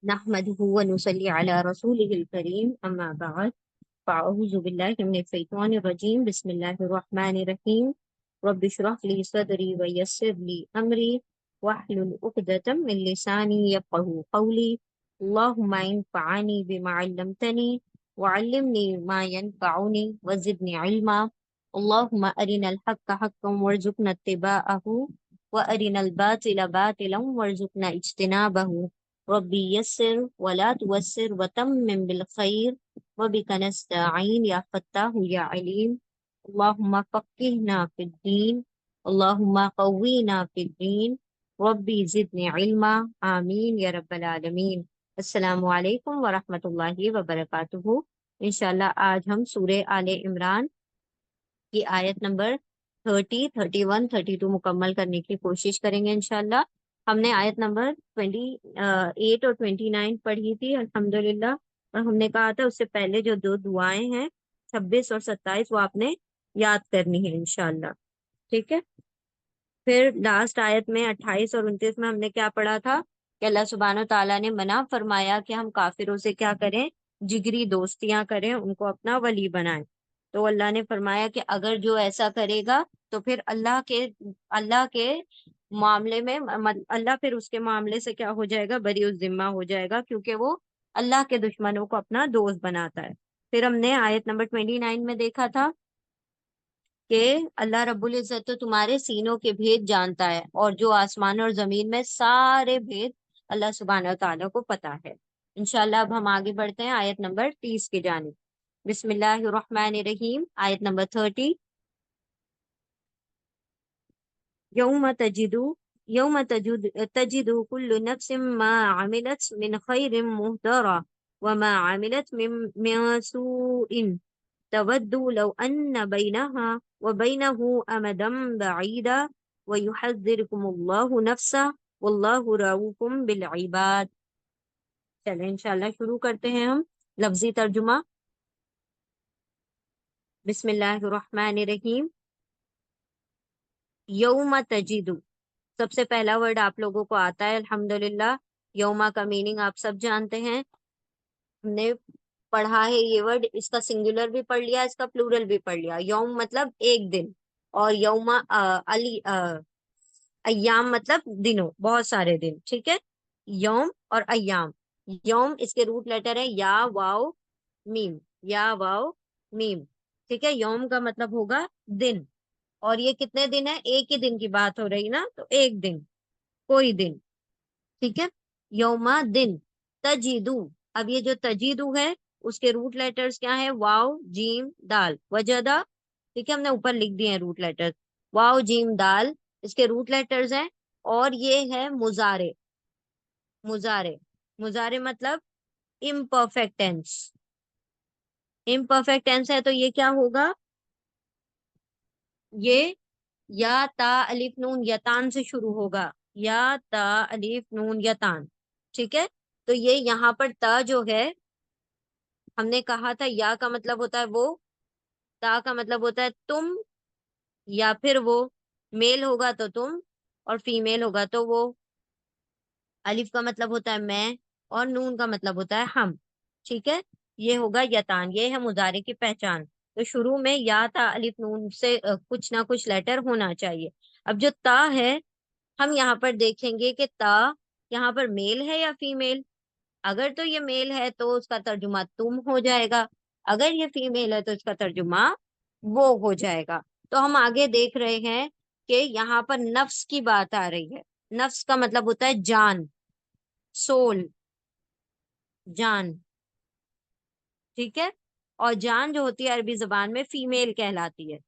नहमदुहु व नुसल्ली अला रसूलिहिल करीम अम्मा बाद फ़अऊज़ु बिल्लाहि मिनश शैतानिर रजीम बिस्मिल्लाहिर रहमानिर रहीम रब्बि इश्रह ली सदरी व यस्सिर ली अमरी वहलुल उक़दतम मिन लिसानी यफ़क़हू क़ौली अल्लाहुम्मा इन्फ़अनी बिमा अल्लमतनी व अल्लिमनी मा यनफ़अुनी व ज़िदनी इल्मा अल्लाहुम्मा अरिनल हक़्क़ हक़्क़न वरज़ुक़ना इत्तिबाअहू व अरिनल बातिला बातिलन वरज़ुक़ना इज्तिनाबहू रब्बी यस्सिर वला तुवस्सिर वतम्मिम बिल खैर वबिका नस्तईन या फत्ताहु या अलीम अल्लाहुम्मा फ़क्किहना फिद्दीन अल्लाहुम्मा क़व्वीना फिद्दीन रब्बी ज़िदनी इल्मा आमीन या रब्बल आलमीन। अस्सलामु अलैकुम व रहमतुल्लाहि व बरकातुहू। इंशाल्लाह आज हम सूरे आले इमरान की आयत नंबर 30, 31, 32 मुकम्मल करने की कोशिश करेंगे इंशाल्लाह। हमने आयत नंबर 28 और 29 पढ़ी थी अल्हम्दुलिल्लाह। और हमने कहा था उससे पहले जो दो दुआएं हैं 26 और 27 वो आपने याद करनी है इंशाल्लाह। ठीक है। फिर लास्ट आयत में 28 और 29 में हमने क्या पढ़ा था कि अल्लाह सुब्हानो ताला ने मना फरमाया कि हम काफिरों से क्या करें, जिगरी दोस्तियां करें, उनको अपना वली बनाएं। तो अल्लाह ने फरमाया कि अगर जो ऐसा करेगा तो फिर अल्लाह के मामले में अल्लाह फिर उसके मामले से क्या हो जाएगा, बरी उस जिम्मा हो जाएगा, क्योंकि वो अल्लाह के दुश्मनों को अपना दोस्त बनाता है। फिर हमने आयत नंबर 29 में देखा था कि अल्लाह रब्बुल इज्जत तो तुम्हारे सीनों के भेद जानता है और जो आसमान और जमीन में सारे भेद अल्लाह सुब्हानहू तआला को पता है। इंशाल्लाह अब हम आगे बढ़ते हैं आयत नंबर 30 की जानिब। बिस्मिल्लाहिर रहमानिर रहीम, आयत नंबर 30। यौम तजिदु तजिदु कुल्लु नफ्सिम मा अमिलत मिन खैरिन मुहदरा व मा अमिलत मिन सूइन तवद्दु लौ अन्न बैनहा व बैनहु अमदम बईदा व युहज़्ज़िरुकुमुल्लाहु नफ्सा वल्लाहु रऊफुम बिल इबाद। चलें इंशाल्लाह शुरू करते हैं हम लफ्जी तर्जुमा। बिस्मिल्लाहिर रहमानिर रहीम। यौम तजिदु, सबसे पहला वर्ड आप लोगों को आता है अल्हम्दुलिल्लाह। यौमा का मीनिंग आप सब जानते हैं, हमने पढ़ा है ये वर्ड। इसका सिंगुलर भी पढ़ लिया, इसका प्लूरल भी पढ़ लिया। यौम मतलब एक दिन, और यौमा अय्याम मतलब दिनों, बहुत सारे दिन। ठीक है। यौम और अय्याम। यौम इसके रूट लेटर है या वाओ मीम, या वाओ मीम। ठीक है। यौम का मतलब होगा दिन, और ये कितने दिन है, एक ही दिन की बात हो रही ना, तो एक दिन, कोई दिन। ठीक है। यौमा दिन। तजीदू, अब ये जो तजीदू है उसके रूट लेटर्स क्या है, वाव जीम दाल वजदा। ठीक है, हमने ऊपर लिख दिए हैं रूट लेटर्स, वाव जीम दाल इसके रूट लेटर्स हैं। और ये है मुजारे। मुजारे, मुजारे मतलब इम्परफेक्ट टेंस। इम्परफेक्ट टेंस है तो ये क्या होगा, ये या ता अलिफ नून यतान से शुरू होगा, या ता अलिफ नून यतान। ठीक है। तो ये यहाँ पर ता जो है, हमने कहा था या का मतलब होता है वो, ता का मतलब होता है तुम, या फिर वो, मेल होगा तो तुम और फीमेल होगा तो वो। अलिफ का मतलब होता है मैं, और नून का मतलब होता है हम। ठीक है। ये होगा यतान, ये है मुजारे की पहचान। तो शुरू में या ता अलिफ नून से कुछ ना कुछ लेटर होना चाहिए। अब जो ता है, हम यहाँ पर देखेंगे कि ता यहाँ पर मेल है या फीमेल। अगर तो ये मेल है तो उसका तर्जुमा तुम हो जाएगा, अगर ये फीमेल है तो इसका तर्जुमा वो हो जाएगा। तो हम आगे देख रहे हैं कि यहाँ पर नफ्स की बात आ रही है। नफ्स का मतलब होता है जान, सोल, जान। ठीक है। और जान जो होती है अरबी जबान में फीमेल कहलाती है।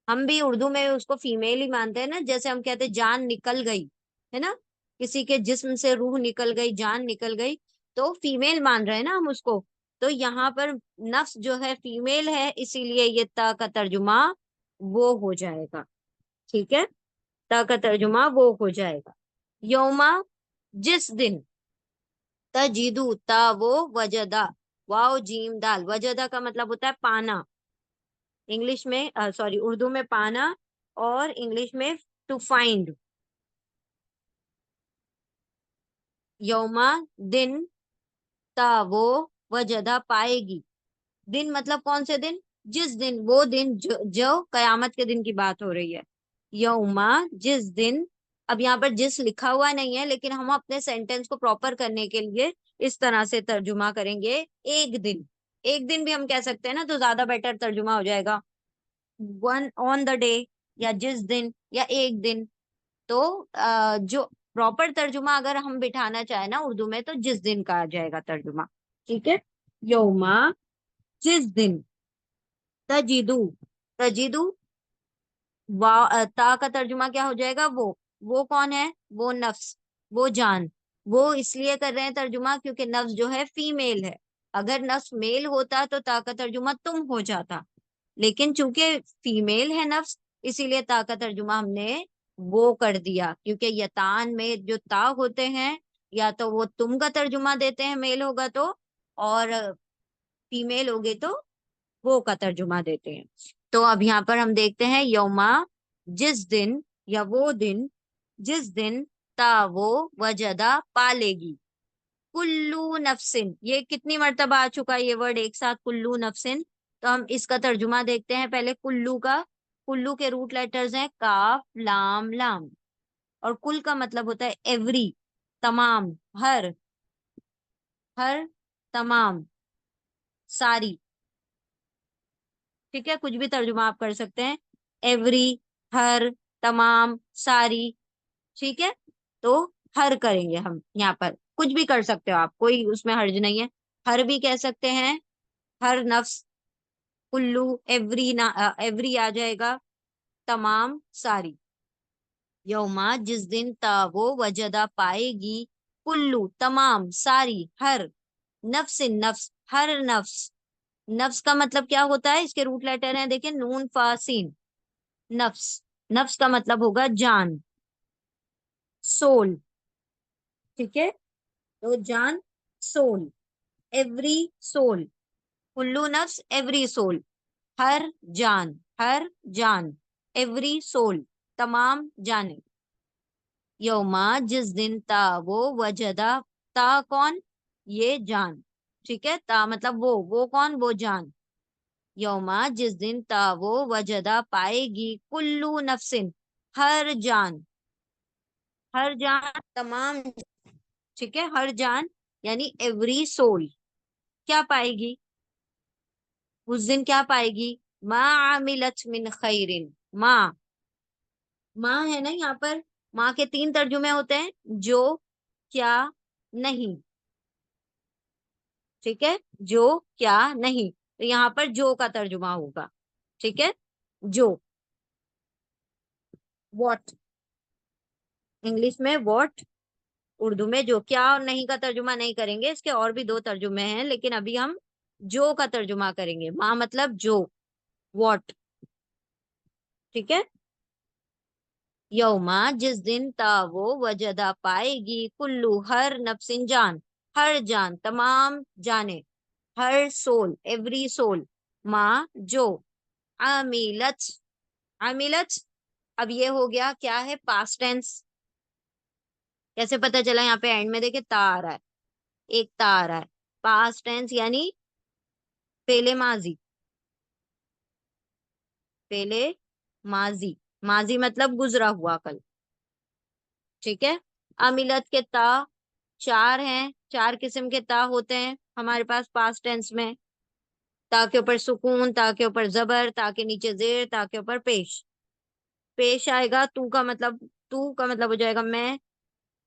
हम भी उर्दू में उसको फीमेल ही मानते हैं ना, जैसे हम कहते हैं जान निकल गई, है ना, किसी के जिस्म से रूह निकल गई, जान निकल गई, तो फीमेल मान रहे हैं ना हम उसको। तो यहाँ पर नफ्स जो है फीमेल है, इसीलिए ये ता का तर्जुमा वो हो जाएगा। ठीक है। ता का तर्जुमा वो हो जाएगा। यौमा, जिस दिन। तजीदू, ता वो, वजदा, वाओ जीम दाल। वजदा का मतलब होता है पाना, इंग्लिश में सॉरी उर्दू में पाना, और इंग्लिश में टू फाइंड। यौमा दिन, ता वो वजदा पाएगी। दिन मतलब कौन से दिन? जिस दिन, वो दिन जो कयामत के दिन की बात हो रही है। यौमा जिस दिन। अब यहाँ पर जिस लिखा हुआ नहीं है, लेकिन हम अपने सेंटेंस को प्रॉपर करने के लिए इस तरह से तर्जुमा करेंगे। एक दिन, एक दिन भी हम कह सकते हैं ना, तो ज्यादा बेटर तर्जुमा हो जाएगा। वन ऑन द डे, या जिस दिन, या एक दिन। तो जो प्रॉपर तर्जुमा अगर हम बिठाना चाहे ना उर्दू में, तो जिस दिन का आ जाएगा तर्जुमा। ठीक है। यौमा जिस दिन, तजीदू, तजीदू, ता का तर्जुमा क्या हो जाएगा? वो कौन है? वो नफ्स, वो जान। वो इसलिए कर रहे हैं तर्जुमा क्योंकि नफ्स जो है फीमेल है। अगर नफ्स मेल होता तो ता का तर्जुमा तुम हो जाता, लेकिन चूंकि फीमेल है नफ्स, इसीलिए ता का तर्जुमा हमने वो कर दिया। क्योंकि यतान में जो ता होते हैं, या तो वो तुम का तर्जुमा देते हैं मेल होगा तो, और फीमेल होगे तो वो का तर्जुमा देते हैं। तो अब यहाँ पर हम देखते हैं यौमा जिस दिन, या वो दिन, जिस दिन ता वो वजदा पालेगी। कुल्लू नफसिन, ये कितनी मर्तबा आ चुका है ये वर्ड एक साथ, कुल्लू नफसिन। तो हम इसका तर्जुमा देखते हैं पहले कुल्लू का। कुल्लू के रूट लेटर्स हैं काफ लाम लाम, और कुल का मतलब होता है एवरी, तमाम, हर, हर, तमाम, सारी। ठीक है, कुछ भी तर्जुमा आप कर सकते हैं। एवरी, हर, तमाम, सारी। ठीक है। तो हर करेंगे हम यहाँ पर, कुछ भी कर सकते हो आप, कोई उसमें हर्ज नहीं है। हर भी कह सकते हैं, हर नफ्स। कुल्लू, एवरी ना, एवरी आ जाएगा, तमाम, सारी। यौमा जिस दिन ता वो वजदा पाएगी, कुल्लू तमाम, सारी, हर, नफ्सिन नफ्स, हर नफ्स। नफ्स का मतलब क्या होता है? इसके रूट लेटर हैं, देखिए, नून फासीन। नफ्स, नफ्स का मतलब होगा जान, सोल। ठीक है। तो जान, सोल, एवरी सोल, कुल्लू नफ्स, एवरी सोल, हर जान, हर जान, एवरी सोल, तमाम जाने। यौमा जिस दिन ता वो वजदा, ता कौन? ये जान। ठीक है, ता मतलब वो कौन? वो जान। यौमा जिस दिन ता वो वजदा पाएगी, कुल्लू नफसिन, हर जान, हर जान, तमाम। ठीक है, हर जान यानी एवरी सोल क्या पाएगी? उस दिन क्या पाएगी? मा आमिलत मिन खैरिन। माँ, माँ है ना यहाँ पर। माँ के तीन तर्जुमे होते हैं, जो, क्या, नहीं। ठीक है, जो, क्या, नहीं। तो यहाँ पर जो का तर्जुमा होगा। ठीक है, जो, वॉट, इंग्लिश में वॉट, उर्दू में जो। क्या और नहीं का तर्जुमा नहीं करेंगे, इसके और भी दो तर्जुमे हैं, लेकिन अभी हम जो का तर्जुमा करेंगे। माँ मतलब जो, वॉट। ठीक है। यौमा जिस दिन ता वो वजदा पाएगी, कुल्लू हर नफ्सिन जान, हर जान, तमाम जाने, हर सोल, एवरी सोल, माँ जो, आमिलत, आमिलत। अब ये हो गया, क्या है? Past tense. कैसे पता चला? यहाँ पे एंड में देखे ता आ रहा है, एक ता आ रहा है। पास्ट टेंस यानी पेले माजी, पेले माजी, माजी मतलब गुजरा हुआ कल। ठीक है। अमिलत के ता चार हैं, चार किस्म के ता होते हैं हमारे पास पास्ट टेंस में। ता के ऊपर सुकून, ता के ऊपर जबर, ता के नीचे जेर, ता के ऊपर पेश। पेश आएगा तू का मतलब हो जाएगा मैं।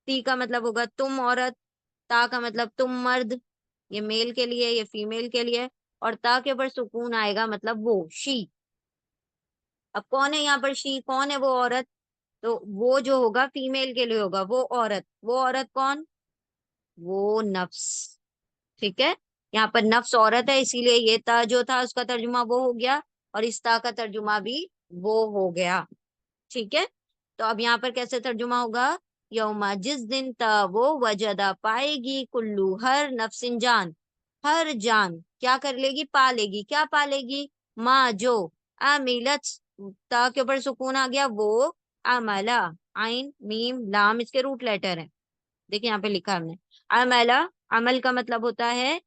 ती का मतलब होगा तुम औरत। ता का मतलब तुम मर्द, ये मेल के लिए, ये फीमेल के लिए। और ता के ऊपर सुकून आएगा मतलब वो, शी। अब कौन है यहाँ पर शी? कौन है वो औरत? तो वो जो होगा फीमेल के लिए होगा, वो औरत। वो औरत कौन? वो नफ्स। ठीक है। यहाँ पर नफ्स औरत है, इसीलिए ये ता जो था उसका तर्जुमा वो हो गया, और इस ता का तर्जुमा भी वो हो गया। ठीक है। तो अब यहाँ पर कैसे तर्जुमा होगा? यौमा जिस दिन ता वो वजदा पाएगी, कुल्लू हर नफ्सिन जान, हर जान क्या कर लेगी? पा लेगी। क्या पा लेगी? माँ जो, आमिलत, ता के ऊपर सुकून आ गया, वो, अमला, आइन मीम लाम इसके रूट लेटर हैं, देखिए यहाँ पे लिखा है हमने, अमला, अमल का मतलब होता है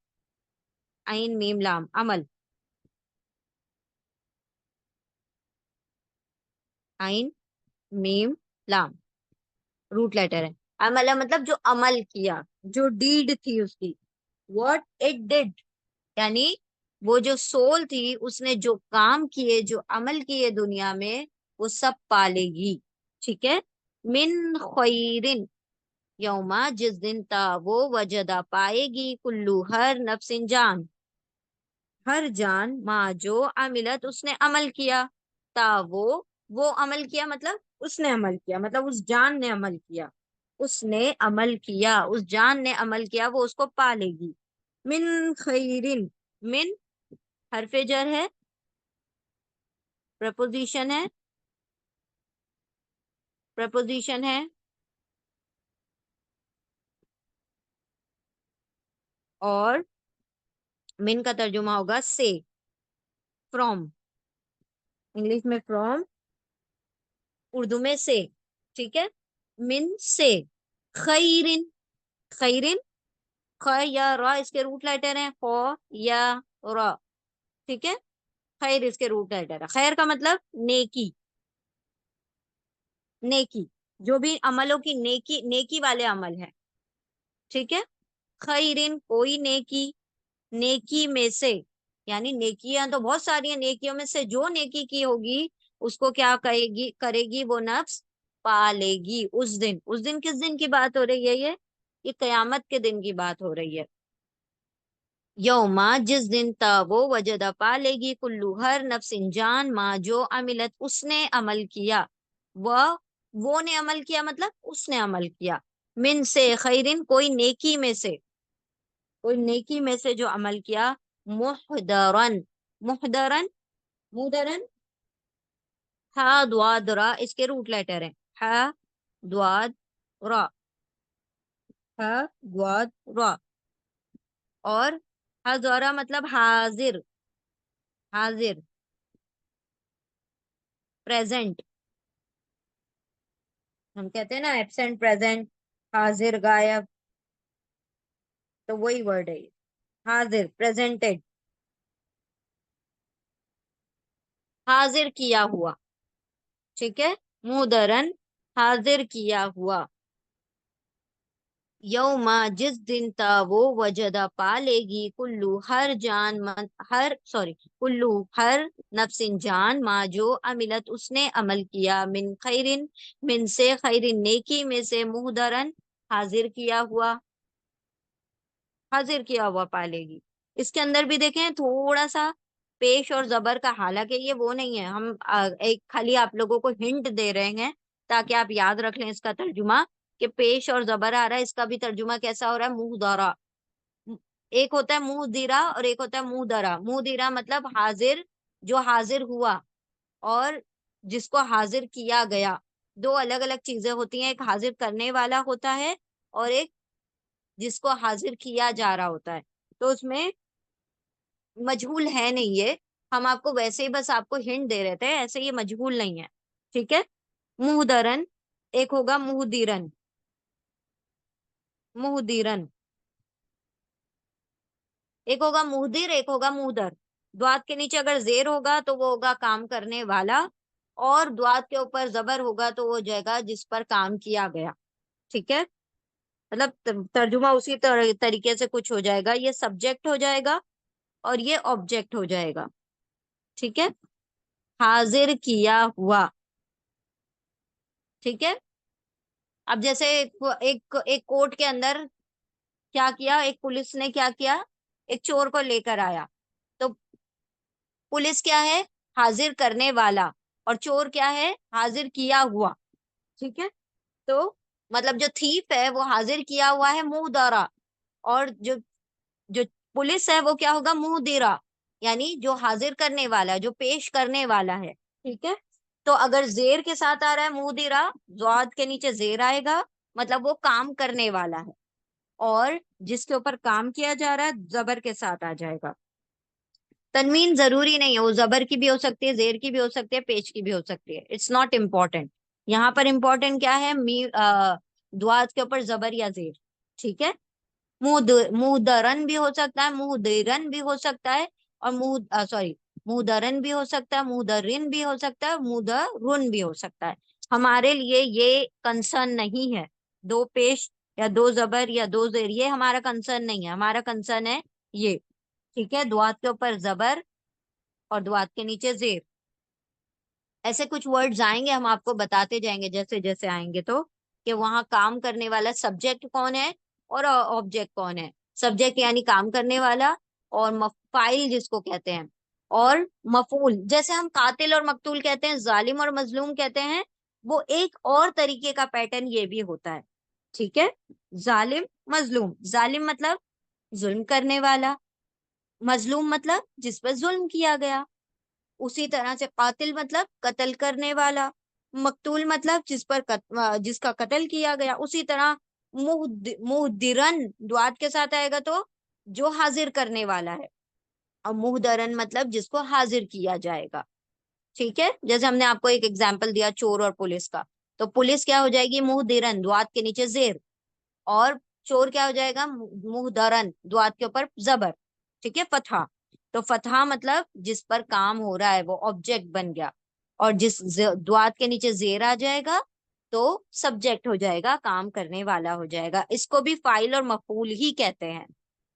आइन मीम लाम, अमल, आइन मीम लाम, रूट लेटर है। अमला मतलब जो अमल किया, जो डीड थी उसकी, व्हाट इट डिड, यानी वो जो सोल थी उसने जो काम किए, जो अमल किए दुनिया में, वो सब पालेगी। ठीक है। मिन खैरिन, यौमा जिस दिन ता वो वजदा पाएगी, कुल्लू हर नफ्सिन जान, हर जान, माँ जो अमिलत उसने अमल किया, ता वो अमल किया मतलब उसने अमल किया, मतलब उस जान ने अमल किया, उसने अमल किया, उस जान ने अमल किया, वो उसको पालेगी। मिन खैरिन, मिन हरफे जर है, प्रपोजिशन है, प्रपोजिशन है, और मिन का तर्जुमा होगा से, फ्रॉम, इंग्लिश में फ्रॉम, उर्दू में से। ठीक है। मिन से, खैरिन, खैरिन, ख या र इसके रूट लेटर हैं, ख या र। ठीक है। खैर इसके रूट लेटर है, खैर का मतलब नेकी, नेकी, जो भी अमलों की नेकी, नेकी वाले अमल है। ठीक है। खैरिन कोई नेकी, नेकी में से, यानी नेकियां तो बहुत सारी हैं, नेकियों में से जो नेकी की होगी उसको क्या कहेगी, करेगी वो नफ्स, पालेगी उस दिन। उस दिन किस दिन की बात हो रही है ये कयामत के दिन की बात हो रही है। यौमा जिस दिन वो वजदा पालेगी, कुल्लू हर नफ्सिन जान, माँ जो अमिलत उसने अमल किया, वह, वो ने अमल किया मतलब उसने अमल किया, मिन से खैरिन कोई नेकी में से, कोई नेकी में से जो अमल किया, मुहदरन, मुहदरन, मुहदरन, हा द्वाद रा इसके रूट लेटर हैं, हा द्वाद रा, हा द्वाद रा, और हजरा मतलब हाजिर, हाजिर, प्रेजेंट, हम कहते हैं ना एब्सेंट प्रेजेंट, हाजिर गायब, तो वही वर्ड है ये, हाजिर प्रेजेंटेड, हाजिर किया हुआ। ठीक है। मुदरन हाजिर किया हुआ, यौमा जिस दिन वो वजदा पालेगी, कुल्लू हर जान मन, हर सॉरी, कुल्लू हर नफ्सिन जान, मा जो अमिलत उसने अमल किया, मिन खैरिन, मिन से खैरिन नेकी में से, मुहदरन हाजिर किया हुआ, हाजिर किया हुआ पालेगी। इसके अंदर भी देखें थोड़ा सा पेश और जबर का, हालांकि ये वो नहीं है, हम एक खाली आप लोगों को हिंट दे रहे हैं ताकि आप याद रख लें इसका तर्जुमा, कि पेश और जबर आ रहा है, इसका भी तर्जुमा कैसा हो रहा है, मुंह दरा। एक होता है मुंह दिरा और एक होता है मुंह दरा। मुंह दिरा मतलब हाजिर, जो हाजिर हुआ, और जिसको हाजिर किया गया, दो अलग अलग चीजें होती हैं, एक हाजिर करने वाला होता है और एक जिसको हाजिर किया जा रहा होता है। तो उसमें मजहूल है नहीं ये, हम आपको वैसे ही बस आपको हिंट दे रहे थे, ऐसे ये मजहूल नहीं है। ठीक है। मुहदरन, एक होगा मुहदिरन, मुहदिरन, एक होगा मुहदिर, एक होगा मुहदर। द्वात के नीचे अगर जेर होगा तो वो होगा काम करने वाला, और द्वात के ऊपर जबर होगा तो वो हो जाएगा जिस पर काम किया गया। ठीक है। मतलब तर्जुमा उसी तरीके से कुछ हो जाएगा, ये सब्जेक्ट हो जाएगा और ये ऑब्जेक्ट हो जाएगा। ठीक है। हाजिर किया हुआ। ठीक है। अब जैसे एक कोर्ट के अंदर क्या किया, एक पुलिस ने क्या किया, एक चोर को लेकर आया, तो पुलिस क्या है, हाजिर करने वाला, और चोर क्या है, हाजिर किया हुआ। ठीक है। तो मतलब जो थीफ है वो हाजिर किया हुआ है मुंह दरा, और जो जो पुलिस है वो क्या होगा, मुंह दिरा, यानी जो हाजिर करने वाला है, जो पेश करने वाला है। ठीक है। तो अगर जेर के साथ आ रहा है मुंह दिरा, जवाद के नीचे जेर आएगा, मतलब वो काम करने वाला है, और जिसके ऊपर काम किया जा रहा है जबर के साथ आ जाएगा। तनवीन जरूरी नहीं है, वो जबर की भी हो सकती है, जेर की भी हो सकती है, पेश की भी हो सकती है, इट्स नॉट इम्पॉर्टेंट। यहाँ पर इम्पोर्टेंट क्या है, द्वात के ऊपर जबर या जेर, ठीक है। मुहदरन भी हो सकता है, मुहदिरन भी हो सकता है, और सॉरी, मुहदरन भी हो सकता है, मुहदरिन भी हो सकता है, मुहदरुन भी हो सकता है। हमारे लिए ये कंसर्न नहीं है, दो पेश या दो जबर या दो जेर, ये हमारा कंसर्न नहीं है। हमारा कंसर्न है ये, ठीक है, दुआत के ऊपर जबर और दुआत के नीचे जेर। ऐसे कुछ वर्ड्स आएंगे, हम आपको बताते जाएंगे जैसे जैसे आएंगे, तो कि वहां काम करने वाला सब्जेक्ट कौन है और ऑब्जेक्ट कौन है। सब्जेक्ट यानी काम करने वाला, और फाइल जिसको कहते हैं, और मफूल, जैसे हम कातिल और मकतूल कहते हैं, जालिम और मजलूम कहते हैं, वो एक और तरीके का पैटर्न ये भी होता है, ठीक है। जालिम मजलूम, जालिम मतलब जुल्म करने वाला, मजलूम मतलब जिस पर जुल्म किया गया। उसी तरह से कातिल मतलब कत्ल करने वाला, मकतूल मतलब जिसका कत्ल किया गया। उसी तरह मुहदिरन दुआत के साथ आएगा तो जो हाजिर करने वाला है, और मुहदरन मतलब जिसको हाजिर किया जाएगा, ठीक है। जैसे हमने आपको एक एग्जाम्पल दिया चोर और पुलिस का, तो पुलिस क्या हो जाएगी, मुहदिरन दुआत के नीचे जेर, और चोर क्या हो जाएगा, मुहदरन दुआत के ऊपर जबर, ठीक है, फतहा। तो फतहा मतलब जिस पर काम हो रहा है वो ऑब्जेक्ट बन गया, और जिस दुआत के नीचे जेर आ जाएगा तो सब्जेक्ट हो जाएगा, काम करने वाला हो जाएगा। इसको भी फाइल और मफूल ही कहते हैं,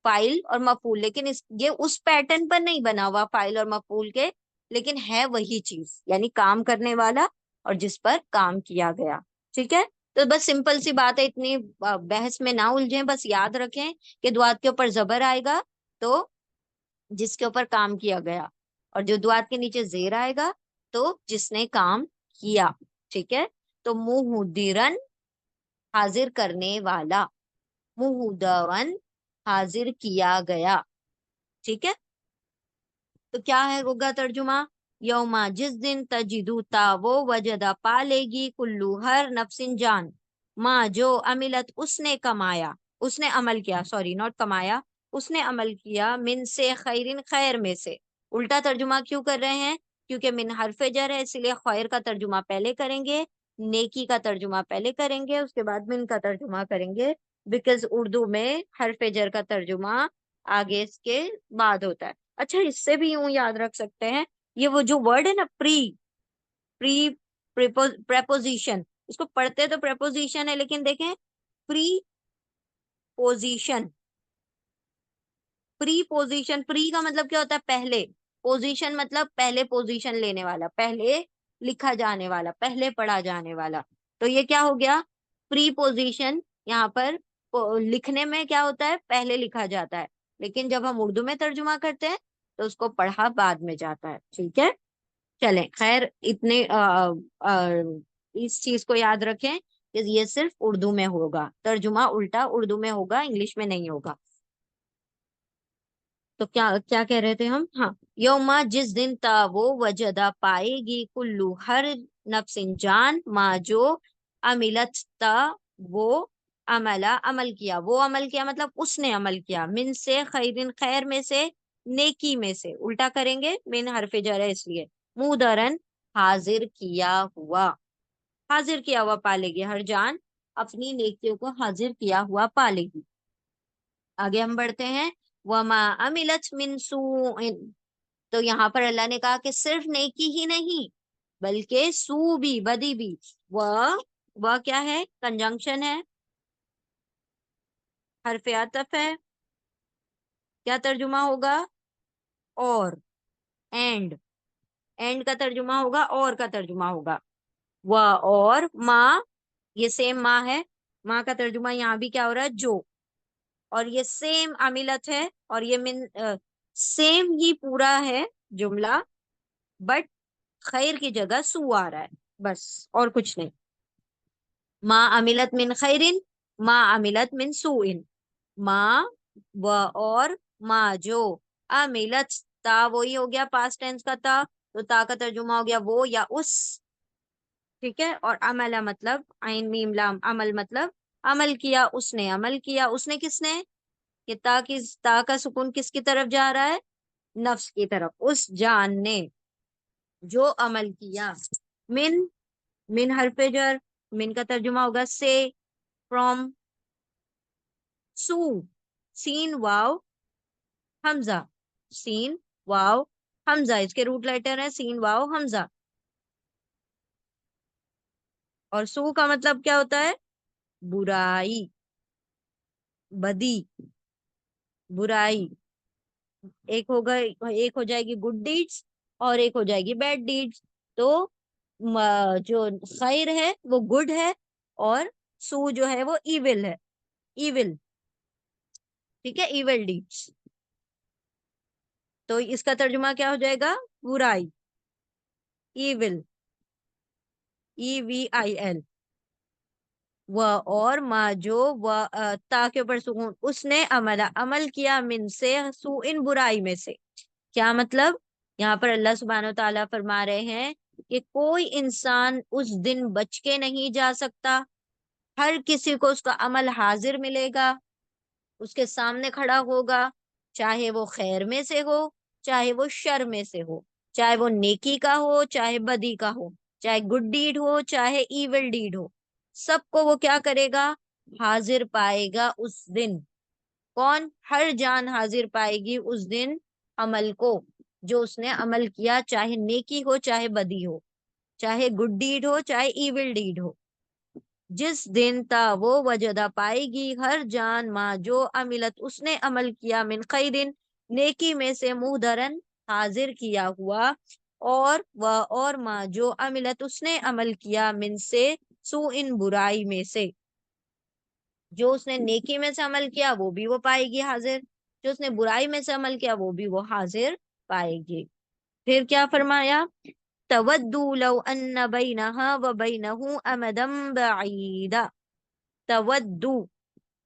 फाइल और मफूल। लेकिन ये उस पैटर्न पर नहीं बना हुआ फाइल और मफूल के, लेकिन है वही चीज, यानी काम करने वाला और जिस पर काम किया गया, ठीक है। तो बस सिंपल सी बात है, इतनी बहस में ना उलझें, बस याद रखें कि दुआत के ऊपर जबर आएगा तो जिसके ऊपर काम किया गया, और जो दुआत के नीचे जेर आएगा तो जिसने काम किया, ठीक है। तो मुहुदिरन हाजिर करने वाला, मुहुदवन हाजिर किया गया, ठीक है। तो क्या है होगा तर्जुमा, यौमा जिस दिन तजिदू ता वो वजदा पा लेगी कुल्लू हर नफ्सिन जान, माँ जो अमिलत उसने कमाया, उसने अमल किया, सॉरी नॉट कमाया, उसने अमल किया, मिन से खैरिन खैर में से। उल्टा तर्जुमा क्यों कर रहे हैं, क्योंकि मिन हरफे जर है, इसलिए खैर का तर्जुमा पहले करेंगे, नेकी का तर्जुमा पहले करेंगे, उसके बाद मिन का तर्जुमा करेंगे, बिकॉज उर्दू में हरफे जर का तर्जुमा आगे इसके बाद होता है। अच्छा, इससे भी यूं याद रख सकते हैं, ये वो जो वर्ड है ना, प्री, प्री प्रेपोजिशन, इसको पढ़ते तो प्रेपोजिशन है, लेकिन देखें pre position, pre position, pre का मतलब क्या होता है, पहले, पोजीशन मतलब पहले पोजीशन लेने वाला, पहले लिखा जाने वाला, पहले पढ़ा जाने वाला। तो ये क्या हो गया, प्री पोजीशन। यहाँ पर लिखने में क्या होता है, पहले लिखा जाता है, लेकिन जब हम उर्दू में तर्जुमा करते हैं तो उसको पढ़ा बाद में जाता है, ठीक है। चलें, खैर इतने इस चीज को याद रखें कि ये सिर्फ उर्दू में होगा, तर्जुमा उल्टा उर्दू में होगा, इंग्लिश में नहीं होगा। तो क्या क्या कह रहे थे हम, हाँ, यौमा जिस दिन ता वो वजदा पाएगी कुल्लू हर नफ्सिन जान, माँ जो अमिलत ता वो अमला अमल किया, वो अमल किया मतलब उसने अमल किया, मिन से खैरिन खैर में से, नेकी में से, उल्टा करेंगे, मिन हरफे जर है इसलिए, मुदरन हाजिर किया हुआ, हाजिर किया हुआ पालेगी, हर जान अपनी नेकियों को हाजिर किया हुआ पालेगी। आगे हम बढ़ते हैं, वमा अमिलत मिन सूइन। तो यहाँ पर अल्लाह ने कहा कि सिर्फ नेकी ही नहीं, बल्कि सू भी, बदी भी। वह क्या है, कंजंक्शन है, हरफ अतफ है, क्या तर्जुमा होगा, और, एंड, एंड का तर्जुमा होगा, और का तर्जुमा होगा, वह और माँ, ये सेम माँ है, माँ का तर्जुमा यहाँ भी क्या हो रहा है, जो, और ये सेम अमिलत है, और ये सेम ही पूरा है जुमला, बट खैर की जगह सू आ रहा है, बस और कुछ नहीं। माँ अमिलत मिन खैरिन, माँ अमिलत मिन सुइन, माँ व और माँ जो अमिलत, ता वही हो गया पास्ट टेंस का ता, तो ता का तर्जुमा हो गया वो या उस, ठीक है। और अमला मतलब आइन मीम लाम, अमल मतलब अमल किया, उसने अमल किया, उसने किसने, कि ता की, ता का सुकून किसकी तरफ जा रहा है, नफ्स की तरफ, उस जान ने जो अमल किया। मिन, मिन हरफे जर, मिन का तर्जुमा होगा से, फ्रॉम, सू, सीन वाव हमजा, सीन वाव हमजा, इसके रूट लेटर है सीन वाव हमजा। और सू का मतलब क्या होता है? बुराई, बदी, बुराई। एक होगा, एक हो जाएगी गुड डीड्स और एक हो जाएगी बैड डीड्स। तो जो खैर है वो गुड है, और सू जो है वो इविल है, इविल। ठीक है, इविल डीड्स। तो इसका तर्जुमा क्या हो जाएगा? बुराई, इविल, EVIL। व और मा जो ता के ऊपर सुकून, उसने अमला अमल किया, मिन से, सू इन बुराई में से। क्या मतलब? यहाँ पर अल्लाह सुब्हानहू तआला फरमा रहे हैं कि कोई इंसान उस दिन बच के नहीं जा सकता। हर किसी को उसका अमल हाजिर मिलेगा, उसके सामने खड़ा होगा, चाहे वो खैर में से हो, चाहे वो शर में से हो, चाहे वो नेकी का हो, चाहे बदी का हो, चाहे गुड डीड हो, चाहे इविल डीड हो, सबको वो क्या करेगा? हाजिर पाएगा उस दिन। कौन? हर जान हाजिर पाएगी उस दिन अमल को, जो उसने अमल किया, चाहे नेकी हो चाहे बदी हो, चाहे गुड डीड हो चाहे इविल डीड हो। जिस दिन ता वो वजदा पाएगी हर जान माँ जो अमिलत उसने अमल किया, मिन खैरिन नेकी में से, मुहदरन हाजिर किया हुआ, और वह और माँ जो अमिलत उसने अमल किया, मिन से सू इन बुराई में से। जो उसने नेकी में से अमल किया वो भी वो पाएगी हाजिर, जो उसने बुराई में से अमल किया वो भी वो हाजिर पाएगी। फिर क्या फरमाया? तवद्दू लव अन्न बैनहा व बैनहू अमदम बईदा। तवद्दू,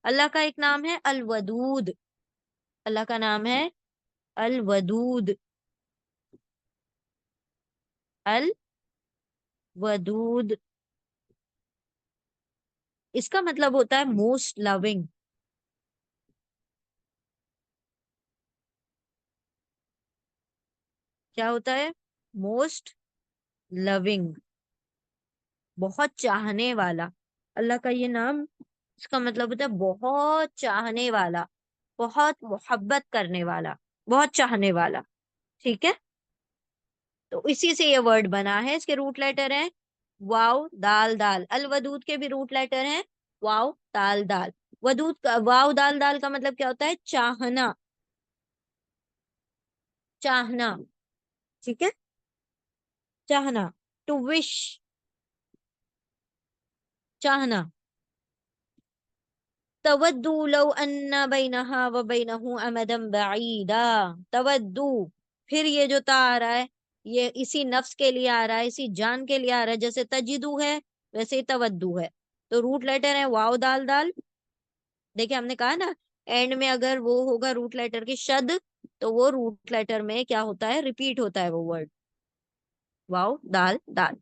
अल्लाह का एक नाम है अल वदूद, अल्लाह का नाम है अल वदूद, अल वदूद। इसका मतलब होता है मोस्ट लविंग। क्या होता है? मोस्ट लविंग, बहुत चाहने वाला। अल्लाह का ये नाम, इसका मतलब होता है बहुत चाहने वाला, बहुत मोहब्बत करने वाला, बहुत चाहने वाला। ठीक है, तो इसी से ये वर्ड बना है। इसके रूट लेटर हैं वाव दाल दाल। अल वदूद के भी रूट लेटर हैं वाव दाल दाल। वदूद का वाव दाल दाल का मतलब क्या होता है? चाहना, चाहना। ठीक है, चाहना, टू विश, चाहना। तवद्दू लव अन्ना बैनहा व बैनहू अमदम बईदा। तवद्दू, फिर ये जो ता आ रहा है, ये इसी नफ्स के लिए आ रहा है, इसी जान के लिए आ रहा है। जैसे तजिदू है वैसे ही तवद्दू है। तो रूट लेटर है वाव दाल दाल। देखिए हमने कहा ना, एंड में अगर वो होगा रूट लेटर की शद, तो वो रूट लेटर में क्या होता है? रिपीट होता है वो वर्ड, वाव दाल दाल।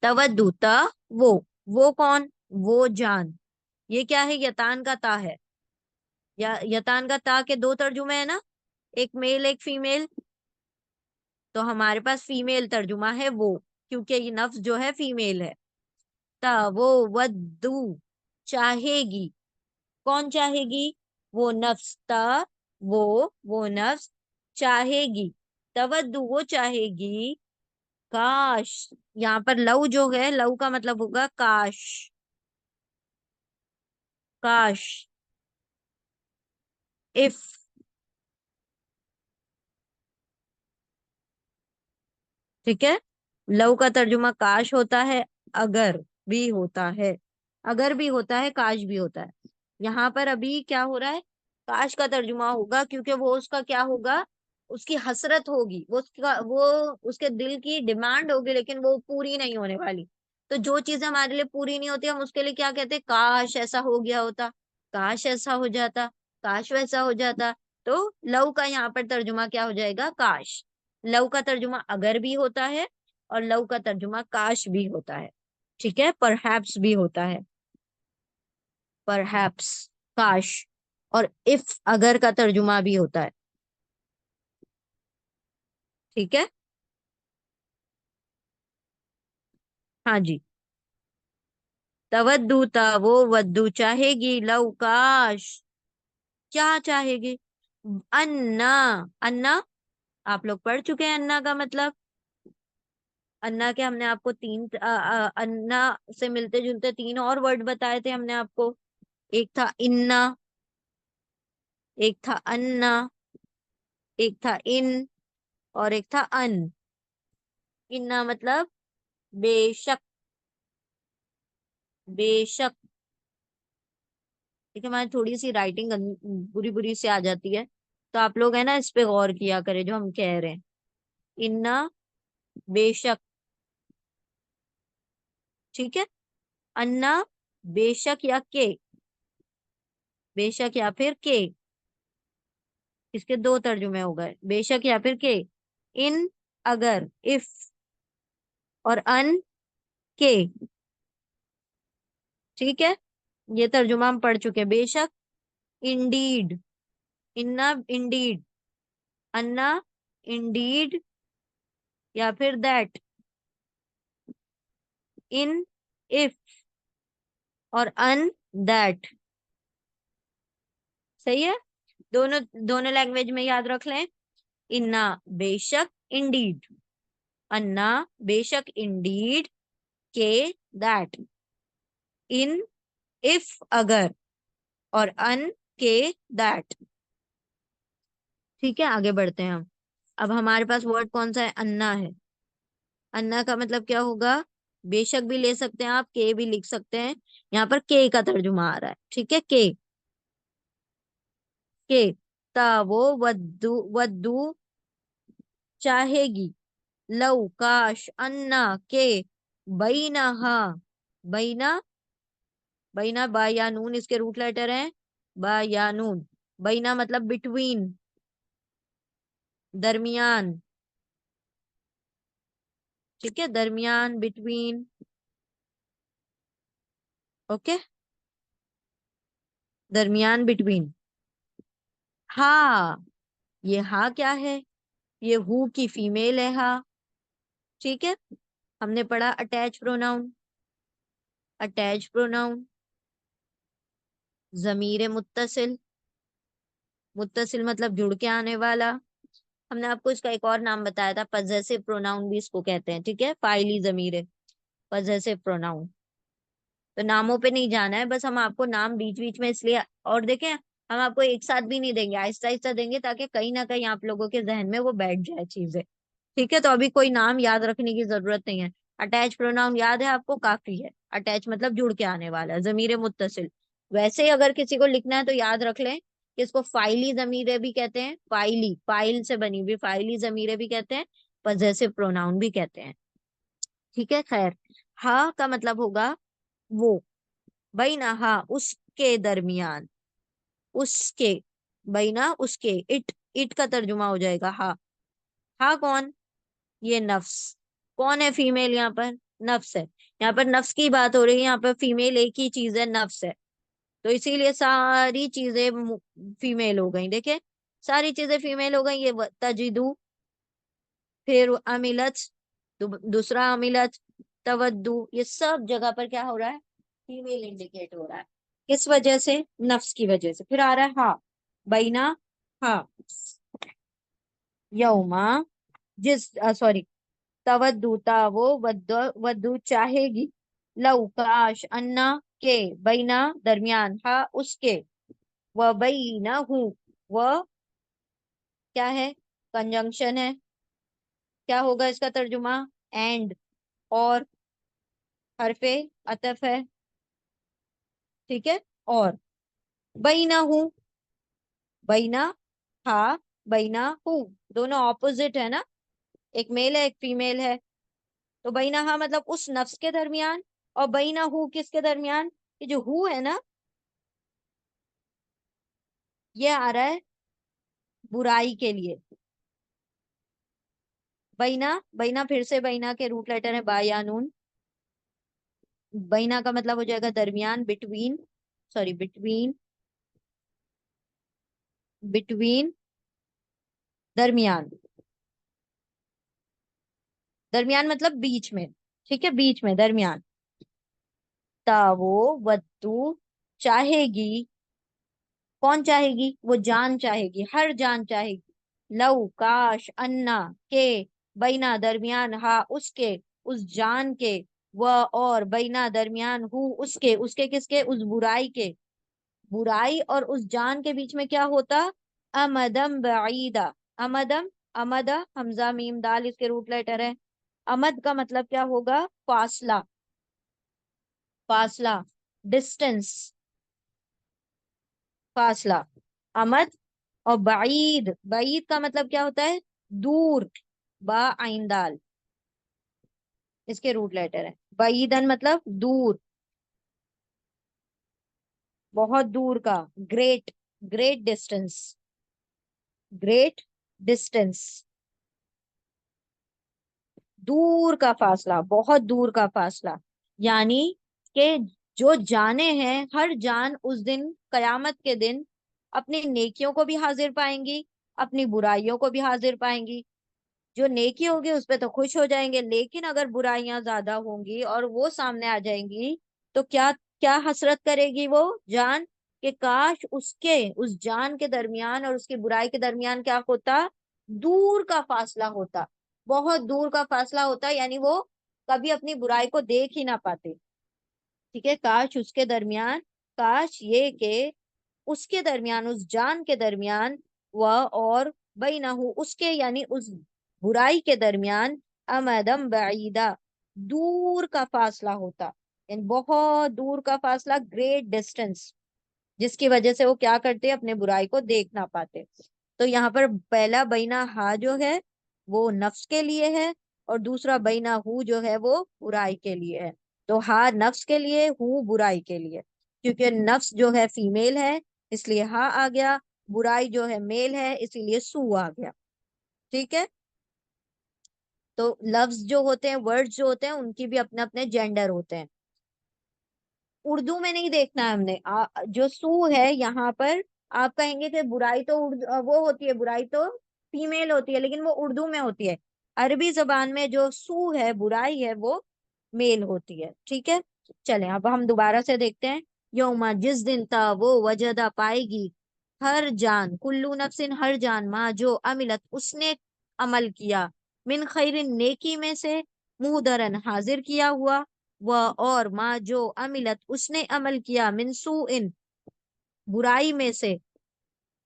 तवद्दू त, वो कौन? वो जान। ये क्या है? यतान का ता है। या यतान का ता के दो तर्जुमे है ना, एक मेल एक फीमेल। तो हमारे पास फीमेल तर्जुमा है वो, क्योंकि ये नफ्स जो है फीमेल है। ता वो वद्दू, चाहेगी। कौन चाहेगी? वो नफ्स। ता वो नफ्स चाहेगी, तवद्दू वो चाहेगी, काश। यहाँ पर लव जो है, लव का मतलब होगा काश, काश, इफ। ठीक है, लव का तर्जुमा काश होता है, अगर भी होता है, अगर भी होता है, काश भी होता है। यहाँ पर अभी क्या हो रहा है? काश का तर्जुमा होगा, क्योंकि वो उसका क्या होगा? उसकी हसरत होगी, वो उसके दिल की डिमांड होगी, लेकिन वो पूरी नहीं होने वाली। तो जो चीजें हमारे लिए पूरी नहीं होती, हम उसके लिए क्या कहते हैं? काश ऐसा हो गया होता, काश ऐसा हो जाता, काश वैसा हो जाता। तो लव का यहाँ पर तर्जुमा क्या हो जाएगा? काश। लव का तर्जुमा अगर भी होता है, और लव का तर्जुमा काश भी होता है। ठीक है, परहैप्स भी होता है, परहैप्स, काश। और इफ, अगर का तर्जुमा भी होता है। ठीक है, हाँ जी। तवद्दूता वो वद्दू चाहेगी, लव काश क्या चाहेगी, अन्ना, अन्ना आप लोग पढ़ चुके हैं अन्ना का मतलब। अन्ना के हमने आपको अन्ना से मिलते जुलते तीन और वर्ड बताए थे हमने आपको। एक था इन्ना, एक था अन्ना, एक था इन, और एक था अन। इन्ना मतलब बेशक, बेशक। ठीक है, हमारी थोड़ी सी राइटिंग बुरी बुरी से आ जाती है, तो आप लोग है ना इस पे गौर किया करें जो हम कह रहे हैं। इन्ना बेशक, ठीक है। अन्ना बेशक या के, बेशक या फिर के, इसके दो तर्जुमे हो गए, बेशक या फिर के। इन अगर, इफ, और अन के, ठीक है। ये तर्जुमा हम पढ़ चुके हैं, बेशक, इंडीड, इन्ना इंडीड, अन्ना इंडीड, या फिर दैट, इन, इफ, और अन, दैट। सही है। दोनों दोनों लैंग्वेज में याद रख लें। इन्ना बेशक, इंडीड, अन्ना बेशक, इंडीड, के, दैट, इन, इफ अगर, और अन, के, दैट। ठीक है, आगे बढ़ते हैं हम। अब हमारे पास वर्ड कौन सा है, अन्ना है। अन्ना का मतलब क्या होगा, बेशक भी ले सकते हैं आप, के भी लिख सकते हैं। यहाँ पर के का तर्जुमा आ रहा है, ठीक है, के ता वो वद्दू, वद्दू चाहेगी, लव काश, अन्ना के, बैना, हाँ, बैना, बैना बा या नून इसके रूट लेटर हैं, बा या नून। बैना मतलब बिटवीन, दरमियान, ठीक है, दरमियान, बिटवीन। ओके, दरमियान, बिटवीन। हाँ, ये हाँ क्या है, ये हु की फीमेल है हाँ, ठीक है। हमने पढ़ा अटैच प्रोनाउन, अटैच प्रोनाउन, जमीर मुत्तसिल, मुत्तसिल मतलब जुड़ के आने वाला। हमने आपको इसका एक और नाम बताया था, पजेसिव प्रोनाउन भी इसको कहते हैं, ठीक है, फाइली जमीर है, पजेसिव प्रोनाउन। तो नामों पे नहीं जाना है, बस हम आपको नाम बीच बीच में इसलिए, और देखें हम आपको एक साथ भी नहीं देंगे, आहिस्ता आहिस्ता देंगे, ताकि कहीं ना कहीं आप लोगों के जहन में वो बैठ जाए चीजें। ठीक है, तो अभी कोई नाम याद रखने की जरूरत नहीं है। अटैच प्रोनाउन याद है आपको, काफी है। अटैच मतलब जुड़ के आने वाला, जमीर मुत्तसिल। वैसे ही अगर किसी को लिखना है तो याद रख लें कि इसको फाइली जमीरें भी कहते हैं, फाइली, फाइल से बनी हुई फाइली जमीरें भी कहते हैं, पजेसिव प्रोनाउन भी कहते हैं। ठीक है, खैर। हा का मतलब होगा वो, बैना, हाँ उसके दरमियान, उसके, बैना उसके, इट का तर्जुमा हो जाएगा हा। हा कौन, ये नफ्स। कौन है फीमेल यहाँ पर, नफ्स है। यहाँ पर नफ्स की बात हो रही है, यहाँ पर फीमेल एक ही चीज है, नफ्स है। तो इसीलिए सारी चीजें फीमेल हो गई, देखे, सारी चीजें फीमेल हो गई। ये तजिदू, फिर अमिलत, दूसरा अमिलत, तवद्दू, ये सब जगह पर क्या हो रहा है, फीमेल इंडिकेट हो रहा है। किस वजह से, नफ्स की वजह से। फिर आ रहा है हा, बैना, हा, यौमा, जिस, सॉरी, तवद्दूता वो वद्दू, वद्दू चाहेगी, लव काश, अन्ना के, बैना दरमियान, हा उसके, व बैना हूँ, वह क्या है, कंजंक्शन है। क्या होगा इसका तर्जुमा, एंड, और, हरफे अतफ है, ठीक है। और बैना हूँ, बैना, हा, बैना हूँ, दोनों ऑपोजिट है ना, एक मेल है एक फीमेल है। तो बैना हा मतलब उस नफ्स के दरमियान, और बैना हूँ किसके दरमियान, ये जो हु है ना, ये आ रहा है बुराई के लिए। बैना, बैना फिर से बैना के रूट लेटर है बा या नून। बैना का मतलब हो जाएगा दरमियान, बिटवीन, सॉरी, बिटवीन, बिटवीन, दरमियान, दरमियान मतलब बीच में, ठीक है, बीच में, दरमियान। तावो वद्दू चाहेगी, कौन चाहेगी, वो जान चाहेगी, हर जान चाहेगी, लव काश, अन्ना के, बैना दरमियान, हा उसके, उस जान के, वह और बैना दरमियान, हु उसके किसके, उस बुराई के, बुराई और उस जान के बीच में क्या होता, अमदम बईदा, अमदम, अमदा हमजा मीम दाल इसके रूट लेटर है। अमद का मतलब क्या होगा, फासला, फासला, डिस्टेंस, फासला, अमद। और बाईद, बाईद का मतलब क्या होता है, दूर, बा आइन दाल इसके रूट लेटर है। बाईदन मतलब दूर, बहुत दूर का, great, great distance, great distance, दूर का फासला, बहुत दूर का फासला। यानी कि जो जाने हैं, हर जान उस दिन कयामत के दिन अपनी नेकियों को भी हाजिर पाएंगी, अपनी बुराइयों को भी हाजिर पाएंगी। जो नेकी होगी उस पे तो खुश हो जाएंगे, लेकिन अगर बुराइयां ज्यादा होंगी और वो सामने आ जाएंगी, तो क्या क्या हसरत करेगी वो जान, कि काश उसके, उस जान के दरमियान और उसकी बुराई के दरमियान क्या होता, दूर का फासला होता, बहुत दूर का फासला होता, यानी वो कभी अपनी बुराई को देख ही ना पाते। ठीक है, काश उसके दरमियान, काश ये के उसके दरमियान, उस जान के दरमियान, वह और बैनहू उसके, यानी उस बुराई के दरमियान, अमदम बईदा दूर का फासला होता, यानी बहुत दूर का फासला, ग्रेट डिस्टेंस, जिसकी वजह से वो क्या करते, अपने बुराई को देख ना पाते। तो यहाँ पर पहला बैना हा जो है वो नफ्स के लिए है, और दूसरा बैना हु जो है वो बुराई के लिए है। तो हा नफ्स के लिए, हु बुराई के लिए, क्योंकि नफ्स जो है फीमेल है इसलिए हा आ गया, बुराई जो है मेल है इसीलिए सू आ गया। ठीक है, तो लफ्ज जो होते हैं, वर्ड्स जो होते हैं, उनकी भी अपने अपने जेंडर होते हैं। उर्दू में नहीं देखना है हमने, जो सू है यहाँ पर, आप कहेंगे कि बुराई तो उर्दू वो होती है, बुराई तो फीमेल होती है, लेकिन वो उर्दू में होती है। अरबी जबान में जो सू है, बुराई है, वो मेल होती है। ठीक है, चलें अब हम दोबारा से देखते हैं। यौमा जिस दिन था वो वजदा पाएगी, हर जान, कुल्लू नफ्सिन हर जान, माँ जो अमिलत उसने अमल किया, मिन खैरिन नेकी में से, मुहदरन हाजिर किया हुआ, वह और माँ जो अमिलत उसने अमल किया, मिन इन बुराई में से,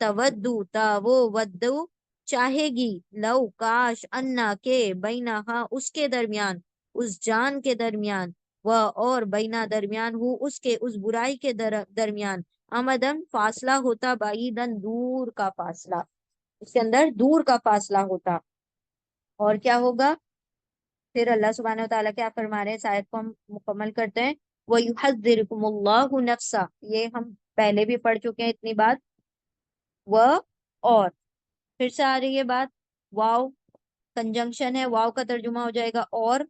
तवद्दु ता वो वद्दु चाहेगी, लव काश, अन्ना के, बैना हाँ उसके दरमियान, उस जान के दरमियान, वह और बैना दरमियान, हु उसके, उस बुराई के दरमियान, अमदन फासला होता, बाईदन दूर का फासला, उसके अंदर दूर का फासला होता। और क्या होगा, फिर अल्लाह सुब्हानहू व तआला क्या फरमा रहे हैं, इस आयत को हम मुकम्मल करते हैं। वो युहज्जिरुकुमुल्लाहु नफ्सा, ये हम पहले भी पढ़ चुके हैं इतनी बात। वह और, फिर से आ रही है बात, वाव कंजंक्शन है, वाव का तर्जुमा हो जाएगा और,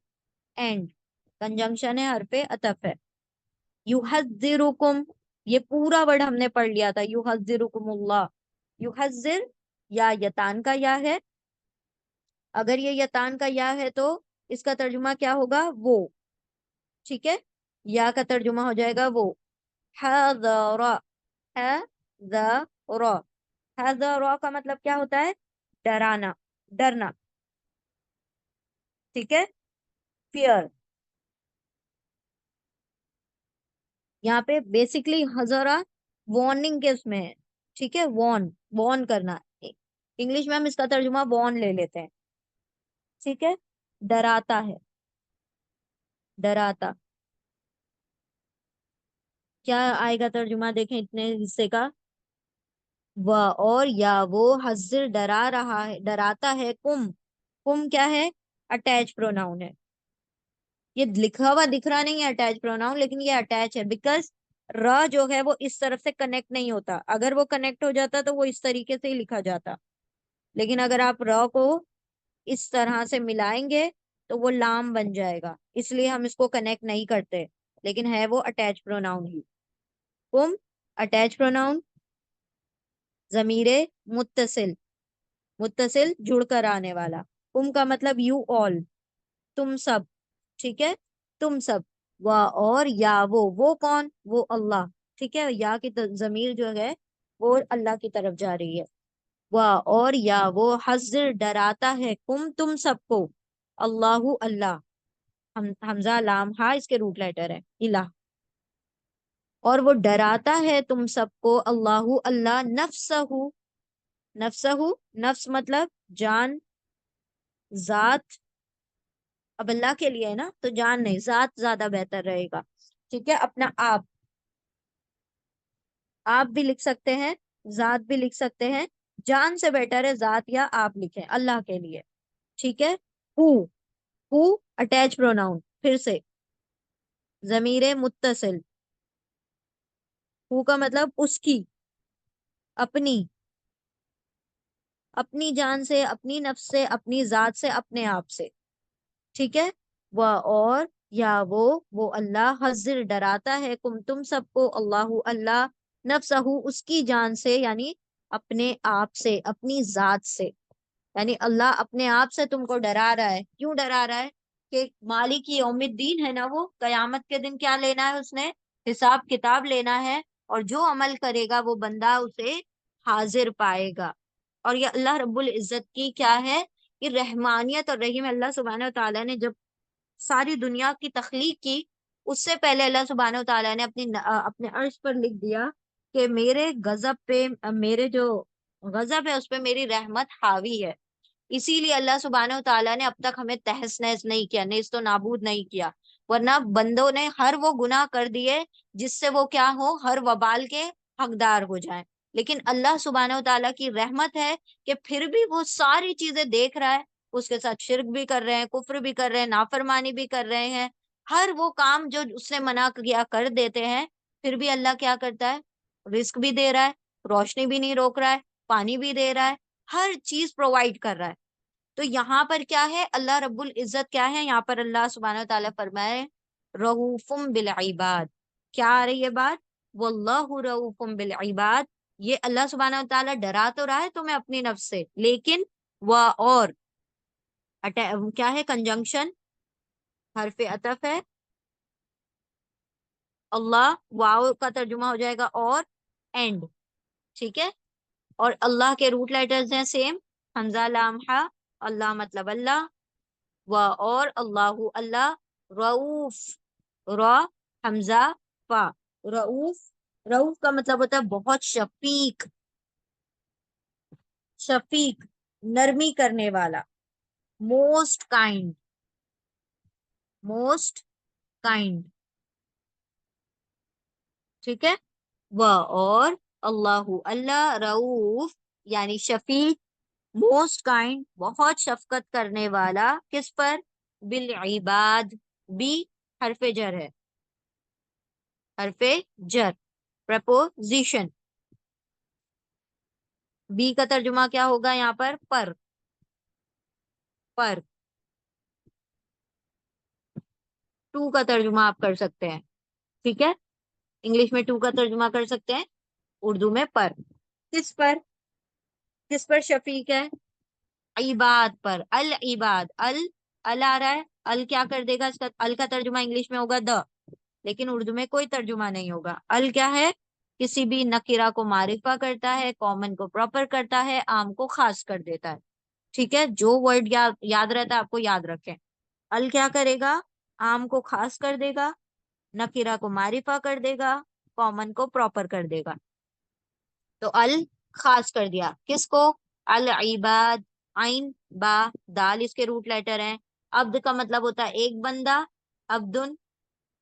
एंड कंजंक्शन है, हरफे अतफ है। युहज्जिरुकुम, ये पूरा वर्ड हमने पढ़ लिया था, युहज्जिरुकुमुल्लाह, युहज्जिर या यतान का या है, अगर ये यतान का या है तो इसका तर्जुमा क्या होगा, वो। ठीक है, या का तर्जुमा हो जाएगा वो। हज़रा, हज़रा, हज़रा का मतलब क्या होता है, डराना, डरना। ठीक है, फियर, यहाँ पे बेसिकली हज़रा वार्निंग के उसमें है। ठीक है, वॉर्न, वॉर्न करना, इंग्लिश में हम इसका तर्जुमा वॉर्न ले लेते हैं। ठीक है, डराता है, डराता, क्या आएगा तर्जुमा, देखें इतने हिस्से का, वह और या वो, हज़िर डरा रहा है, डराता है, कुम, कुम क्या है, अटैच प्रोनाउन है। ये लिखा हुआ दिख रहा नहीं है अटैच प्रोनाउन, लेकिन ये अटैच है, बिकॉज र जो है वो इस तरफ से कनेक्ट नहीं होता, अगर वो कनेक्ट हो जाता तो वो इस तरीके से ही लिखा जाता, लेकिन अगर आप र को इस तरह से मिलाएंगे तो वो लाम बन जाएगा, इसलिए हम इसको कनेक्ट नहीं करते, लेकिन है वो अटैच प्रोनाउन ही। कुम अटैच प्रोनाउन, जमीरे मुत्तसिल, मुत्तसिल जुड़कर आने वाला, कुम का मतलब यू ऑल, तुम सब। ठीक है, तुम सब, व और या वो कौन, वो अल्लाह। ठीक है, या की जमीर जो है वो अल्लाह की तरफ जा रही है। वह और या वो हज़र डराता है तुम सबको, अल्लाहु अल्लाह, हमजा लाम हा इसके रूट लेटर है, इला। और वो डराता है तुम सबको, अल्लाहु अल्लाह, नफ्सहू, नफ्सहू, नफ्स मतलब जान, जात। अब अल्लाह के लिए है ना, तो जान नहीं, जात ज्यादा बेहतर रहेगा। ठीक है, अपना आप भी लिख सकते हैं, जात भी लिख सकते हैं। जान से बेटर है जात या आप लिखें अल्लाह के लिए। ठीक है। हु, हु अटैच प्रोनाउन, फिर से जमीरे मुत्तसिल। हु का मतलब उसकी, अपनी, अपनी जान से, अपनी नफ्स से, अपनी जात से, अपने आप से। ठीक है। वह और या वो अल्लाह, हज़िर डराता है तुम सबको, अल्लाहु अल्लाह, नफ्सहू उसकी जान से, यानी अपने आप से, अपनी जात से। यानी अल्लाह अपने आप से तुमको डरा रहा है। क्यों डरा रहा है? कि मालिक यौमिद्दीन है ना, वो कयामत के दिन क्या लेना है उसने, हिसाब किताब लेना है। और जो अमल करेगा वो बंदा उसे हाजिर पाएगा। और ये अल्लाह रब्बुल इज्जत की क्या है, कि रहमानियत और रहीम। अल्लाह सुब्हानहू तआला ने जब सारी दुनिया की तख्लीक की, उससे पहले अल्लाह सुब्हानहू तआला ने अपने अर्श पर लिख दिया कि मेरे गजब पे, मेरे जो गजब है उस पे मेरी रहमत हावी है। इसीलिए अल्लाह सुब्हानहू तआला ने अब तक हमें तहस नहस नहीं किया, नेस्त तो नाबूद नहीं किया। वरना बंदों ने हर वो गुनाह कर दिए जिससे वो क्या हो, हर वबाल के हकदार हो जाए। लेकिन अल्लाह सुब्हानहू तआला की रहमत है कि फिर भी वो सारी चीजें देख रहा है। उसके साथ शिर्क भी कर रहे हैं, कुफ्र भी कर रहे हैं, नाफरमानी भी कर रहे हैं, हर वो काम जो उसने मना किया कर देते हैं। फिर भी अल्लाह क्या करता है, रिस्क भी दे रहा है, रोशनी भी नहीं रोक रहा है, पानी भी दे रहा है, हर चीज प्रोवाइड कर रहा है। तो यहाँ पर क्या है, अल्लाह रब्बुल इज्जत क्या है, यहाँ पर अल्लाह सुब्हानहू तआला फरमाए रऊफुम बिल इबाद। क्या आ रही है बात, वल्लाहु रऊफुम बिल इबाद। ये अल्लाह सुब्हानहू तआला डरा तो रहा है तुम्हें अपनी नफ्स से, लेकिन वह और क्या है, कंजंक्शन, हरफ अतफ है। अल्लाह, वाव का तर्जुमा हो जाएगा और एंड। ठीक है। और अल्लाह के रूट लेटर्स हैं सेम, हमजा लाम हा, अल्लाह मतलब अल्लाह, व और अल्लाहु अल्लाह, रऊफ, र हमजा फा, रऊफ। रऊफ का मतलब होता है बहुत शफीक, शफीक नरमी करने वाला, मोस्ट काइंड, मोस्ट काइंड। ठीक है। व और अल्लाहु अल्लाह, रऊफ यानी शफीक, मोस्ट काइंड बहुत शफकत करने वाला, किस पर, बिल इबाद। बी हरफे जर है, हरफे जर, प्रपोजिशन। बी का तर्जुमा क्या होगा यहाँ पर। टू का तर्जुमा आप कर सकते हैं। ठीक है, इंग्लिश में टू का तर्जुमा कर सकते हैं, उर्दू में पर। किस पर, किस पर शफीक है, इबाद पर, अल इबाद, अल आ रहा है, अल क्या कर देगा इसका, अल का तर्जुमा इंग्लिश में होगा द, लेकिन उर्दू में कोई तर्जुमा नहीं होगा। अल क्या है, किसी भी नकीरा को मारिफा करता है, कॉमन को प्रॉपर करता है, आम को खास कर देता है। ठीक है, जो वर्ड याद रहता है आपको याद रखें। अल क्या करेगा, आम को खास कर देगा, नकीरा को मारिफा कर देगा, कॉमन को प्रॉपर कर देगा। तो अल खास कर दिया किसको, अल इबाद, आइन बा दाल इसके रूट लेटर हैं। अब्द का मतलब होता है एक बंदा, अब्दुन,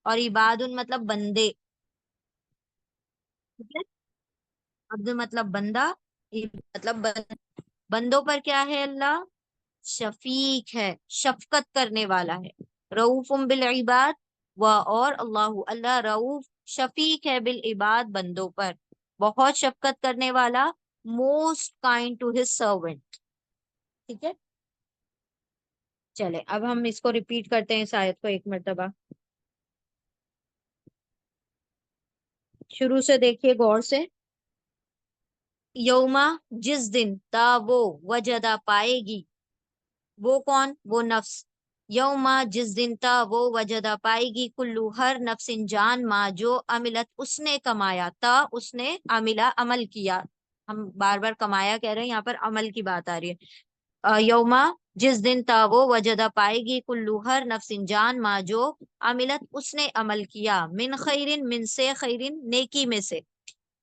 और इबादुन मतलब बंदे। ठीक है, अब्द मतलब बंदा, मतलब बंदों पर क्या है अल्लाह, शफीक है, शफकत करने वाला है। रऊफुम बिल इबाद, व और अल्लाहु अल्लाह, रऊफ शफीक है, बिल इबाद बंदों पर, बहुत शफकत करने वाला, most kind to his servant. ठीक है। चले अब हम इसको रिपीट करते हैं इस आयत को एक मर्तबा, शुरू से देखिए गौर से। यौमा, जिस दिन, ता वो, वजदा पाएगी, वो कौन, वो नफ्स, यौमा जिस दिन था वो वजदा पाएगी कुल्लू हर नफ्सिन जान मा जो अमिलत उसने कमाया था उसने अमिला अमल किया। हम बार बार कमाया कह रहे हैं, यहाँ पर अमल की बात आ रही है। यौमा जिस दिन था वो वजदा पाएगी कुल्लू हर नफ्सिन जान मा जो अमिलत उसने अमल किया मिन खैरिन मिन से खैरिन नेकी में से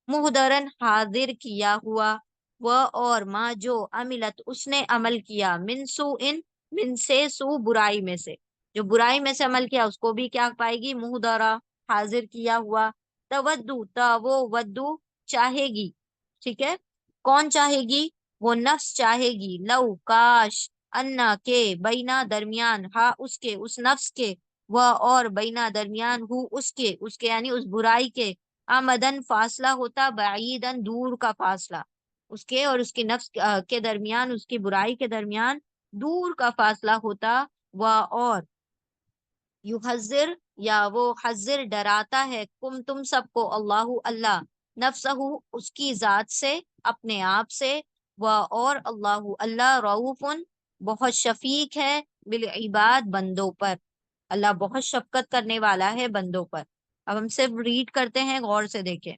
मुहदरन हाजिर किया हुआ वह और माँ जो अमिलत उसने अमल किया मिन सू इन मिन से सू बुराई में से जो बुराई में से अमल किया उसको भी क्या पाएगी मुहदरा हाजिर किया हुआ। तवद्दु वो वद्दु चाहेगी। ठीक है, कौन चाहेगी? वो नफ्स चाहेगी लव काश अन्ना के बैना दरमियान हा उसके उस नफ्स के वह और बैना दरमियान हु उसके यानी उस बुराई के आमदन फासला होता बाईदन दूर का फासला उसके और उसके नफ्स के दरमियान उसकी बुराई के दरमियान दूर का फासला होता। वह और युहज्जिर या वो हज्जिर डराता है तुम सबको अल्लाहु अल्लाह नफ्सहु उसकी जात से अपने आप से। वह और अल्लाहु अल्लाह रऊफुन बहुत शफीक है बिल इबाद बंदों पर। अल्लाह बहुत शफकत करने वाला है बंदों पर। अब हम सिर्फ रीड करते हैं, गौर से देखें।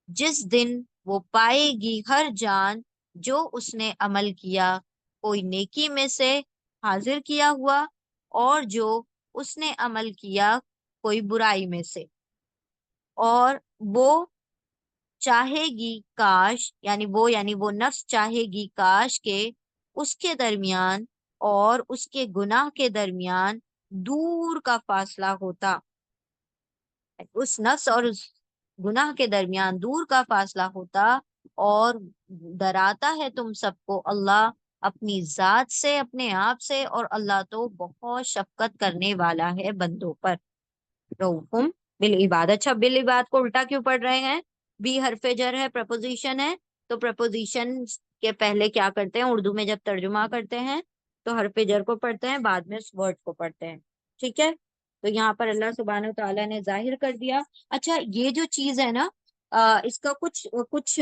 जिस दिन वो पाएगी हर जान जो उसने अमल किया कोई नेकी में से हाजिर किया हुआ और जो उसने अमल किया कोई बुराई में से। और वो चाहेगी काश यानी वो नफ्स चाहेगी काश के उसके दरमियान और उसके गुनाह के दरमियान दूर का फासला होता। उस नफ्स और उस गुनाह के दरमियान दूर का फासला होता। और डराता है तुम सबको अल्लाह अपनी जात से अपने आप से और अल्लाह तो बहुत शफकत करने वाला है बंदों पर। रऊफुम बिल इबाद। अच्छा, बिल इबाद को उल्टा क्यों पढ़ रहे हैं? बी हरफे जर है, प्रपोजिशन है, तो प्रपोजिशन के पहले क्या करते हैं उर्दू में जब तर्जुमा करते हैं तो हरफे जर को पढ़ते हैं, बाद में उस वर्ड को पढ़ते हैं। ठीक है, तो यहाँ पर अल्लाह सुब्हानहू तआला ने जाहिर कर दिया। अच्छा, ये जो चीज है ना, इसका कुछ कुछ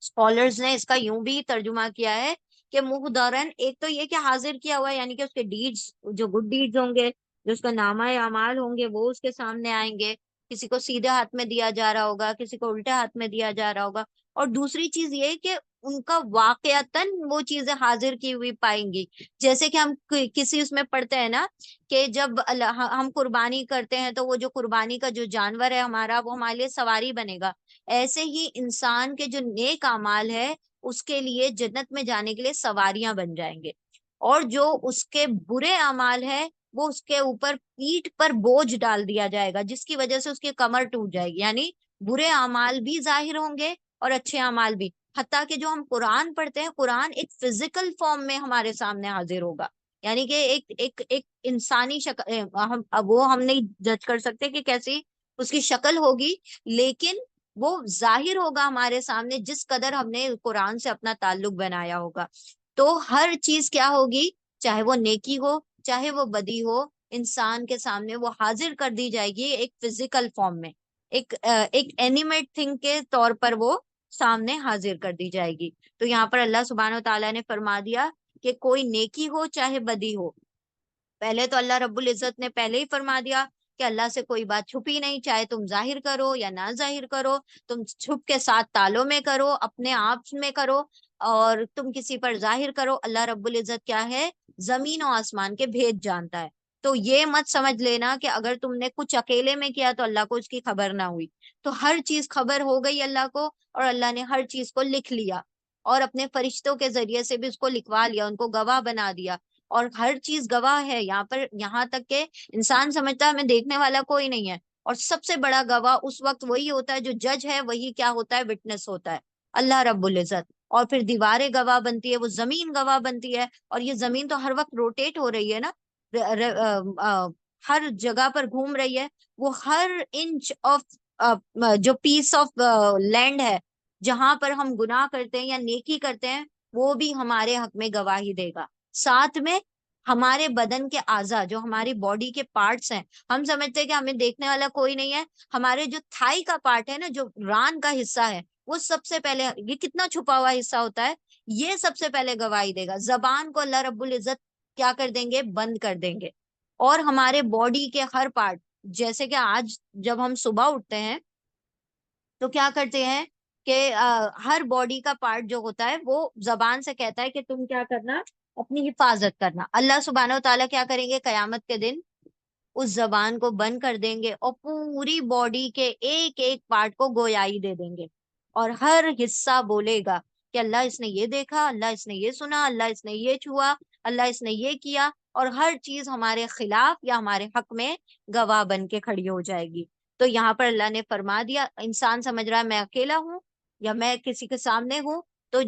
स्कॉलर्स ने इसका यूं भी तर्जुमा किया है कि मुहदरन, एक तो ये कि हाजिर किया हुआ है यानी कि उसके डीड्स जो गुड डीड्स होंगे जो उसका नामा अमाल होंगे वो उसके सामने आएंगे। किसी को सीधे हाथ में दिया जा रहा होगा, किसी को उल्टे हाथ में दिया जा रहा होगा। और दूसरी चीज ये कि उनका वाकयातन वो चीजें हाजिर की हुई पाएंगी। जैसे कि हम किसी उसमें पढ़ते हैं ना कि जब हम कुर्बानी करते हैं तो वो जो कुर्बानी का जो जानवर है हमारा वो हमारे लिए सवारी बनेगा। ऐसे ही इंसान के जो नेक अमाल है उसके लिए जन्नत में जाने के लिए सवारियां बन जाएंगे। और जो उसके बुरे अमाल है वो उसके ऊपर पीठ पर बोझ डाल दिया जाएगा जिसकी वजह से उसकी कमर टूट जाएगी। यानी बुरे अमाल भी जाहिर होंगे और अच्छे अमाल भी। हत्ता कि जो हम कुरान पढ़ते हैं कुरान एक फिजिकल फॉर्म में हमारे सामने हाजिर होगा। यानी कि एक इंसानी शक्ल, हम अब वो हम नहीं जज कर सकते कि कैसी उसकी शक्ल होगी, लेकिन वो जाहिर होगा हमारे सामने जिस कदर हमने कुरान से अपना ताल्लुक बनाया होगा। तो हर चीज क्या होगी, चाहे वो नेकी हो चाहे वो बदी हो, इंसान के सामने वो हाजिर कर दी जाएगी एक फिजिकल फॉर्म में। एक एनिमेट थिंग के तौर पर वो सामने हाजिर कर दी जाएगी। तो यहाँ पर अल्लाह सुब्हानहू तआला ने फरमा दिया कि कोई नेकी हो चाहे बदी हो, पहले तो अल्लाह रब्बुल इज्जत ने पहले ही फरमा दिया कि अल्लाह से कोई बात छुपी नहीं, चाहे तुम जाहिर करो या ना जाहिर करो, तुम छुप के साथ तालों में करो अपने आप में करो और तुम किसी पर जाहिर करो, अल्लाह रब्बुल इज्जत क्या है, जमीन और आसमान के भेद जानता है। तो ये मत समझ लेना कि अगर तुमने कुछ अकेले में किया तो अल्लाह को उसकी खबर ना हुई। तो हर चीज खबर हो गई अल्लाह को और अल्लाह ने हर चीज को लिख लिया और अपने फरिश्तों के जरिए से भी उसको लिखवा लिया, उनको गवाह बना दिया। और हर चीज गवाह है यहाँ पर, यहाँ तक के इंसान समझता है हमें देखने वाला कोई नहीं है। और सबसे बड़ा गवाह उस वक्त वही होता है जो जज है, वही क्या होता है, विटनेस होता है, अल्लाह रब्बुल इज्जत। और फिर दीवारें गवाह बनती है, वो जमीन गवाह बनती है। और ये जमीन तो हर वक्त रोटेट हो रही है ना, र, र, हर जगह पर घूम रही है। वो हर इंच ऑफ जो पीस ऑफ लैंड है जहां पर हम गुनाह करते हैं या नेकी करते हैं वो भी हमारे हक में गवाही देगा। साथ में हमारे बदन के आज़ा जो हमारी बॉडी के पार्ट्स हैं, हम समझते हैं कि हमें देखने वाला कोई नहीं है, हमारे जो थाई का पार्ट है ना, जो रान का हिस्सा है, वो सबसे पहले, ये कितना छुपा हुआ हिस्सा होता है, ये सबसे पहले गवाही देगा। जबान को अल्लाह रब्बुल इज्जत क्या कर देंगे, बंद कर देंगे। और हमारे बॉडी के हर पार्ट, जैसे कि आज जब हम सुबह उठते हैं तो क्या करते हैं कि हर बॉडी का पार्ट जो होता है वो जबान से कहता है कि तुम क्या करना, अपनी हिफाजत करना। अल्लाह सुब्हानहू तआला क्या करेंगे कयामत के दिन, उस जबान को बंद कर देंगे और पूरी बॉडी के एक एक पार्ट को गोयाई दे देंगे। और हर हिस्सा बोलेगा कि अल्लाह इसने ये देखा, अल्लाह इसने ये सुना, अल्लाह इसने ये छुआ, अल्लाह इसने ये किया। और हर चीज हमारे खिलाफ या हमारे हक में गवाह बन के खड़ी हो जाएगी। तो यहाँ पर अल्लाह ने फरमा दिया, इंसान समझ रहा है मैं अकेला हूँ या मैं किसी के सामने हूँ, तो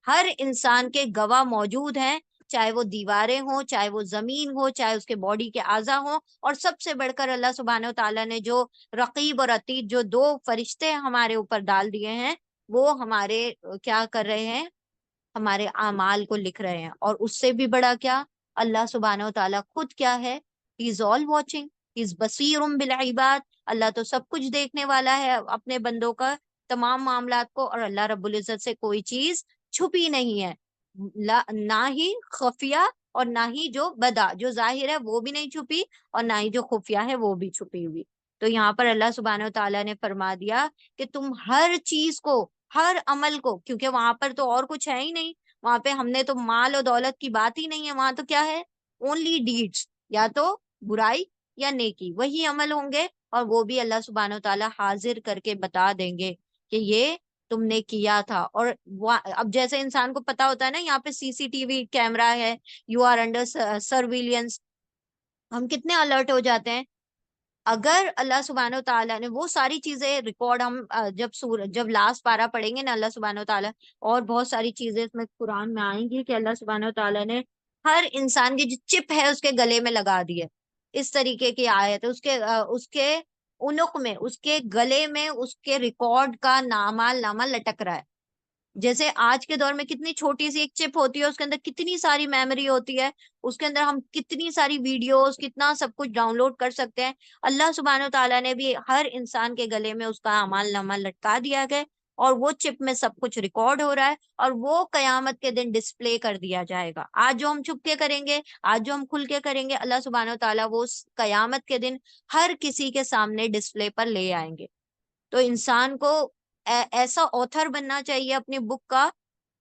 हर इंसान के गवाह मौजूद हैं, चाहे वो दीवारें हो, चाहे वो जमीन हो, चाहे उसके बॉडी के आज़ा हो। और सबसे बढ़कर अल्लाह सुब्हानहू तआला ने जो रकीब और अतीद जो दो फरिश्ते हमारे ऊपर डाल दिए हैं, वो हमारे क्या कर रहे हैं, हमारे आमाल को लिख रहे हैं। और उससे भी बड़ा क्या, अल्लाह सुब्हानहू तआला खुद क्या है, he is all watching, he is बसीरुम बिल इबाद। अल्लाह तो सब कुछ देखने वाला है अपने बंदों का तमाम मामलात को। और अल्लाह रब्बुल इज्जत से कोई चीज छुपी नहीं है, ना ही खुफिया और ना ही जो बदा, जो जाहिर है वो भी नहीं छुपी, और ना ही जो खुफिया है वो भी छुपी हुई। तो यहाँ पर अल्लाह सुब्हानहू तआला ने फरमा दिया कि तुम हर चीज को, हर अमल को, क्योंकि वहां पर तो और कुछ है ही नहीं, वहां पे हमने तो माल और दौलत की बात ही नहीं है, वहां तो क्या है, ओनली डीड्स, या तो बुराई या नेकी, वही अमल होंगे। और वो भी अल्लाह सुब्हानहू तआला हाजिर करके बता देंगे कि ये तुमने किया था। और अब जैसे इंसान को पता होता है ना, यहाँ पे सीसीटीवी कैमरा है, यू आर अंडर सर्विलियंस, हम कितने अलर्ट हो जाते हैं। अगर अल्लाह सुब्हानहू तआला ने वो सारी चीजें रिकॉर्ड, हम जब लास्ट पारा पढ़ेंगे ना अल्लाह सुब्हानहू तआला, और बहुत सारी चीजें इसमें कुरान में आएंगी कि अल्लाह सुब्हानहू तआला ने हर इंसान की जो चिप है उसके गले में लगा दी है। इस तरीके की आयत है, उसके उनुक में, उसके गले में उसके रिकॉर्ड का नामाल नामा लटक रहा है। जैसे आज के दौर में कितनी छोटी सी एक चिप होती है, उसके अंदर कितनी सारी मेमोरी होती है, उसके अंदर हम कितनी सारी वीडियोस, कितना सब कुछ डाउनलोड कर सकते हैं। अल्लाह सुब्हानहू तआला ने भी हर इंसान के गले में उसका अमाल नामा लटका दिया गया, और वो चिप में सब कुछ रिकॉर्ड हो रहा है, और वो कयामत के दिन डिस्प्ले कर दिया जाएगा। आज जो हम छुप के करेंगे, आज जो हम खुल के करेंगे, अल्लाह सुब्हानहू तआला वो कयामत के दिन हर किसी के सामने डिस्प्ले पर ले आएंगे। तो इंसान को ऐसा ऑथर बनना चाहिए अपनी बुक का,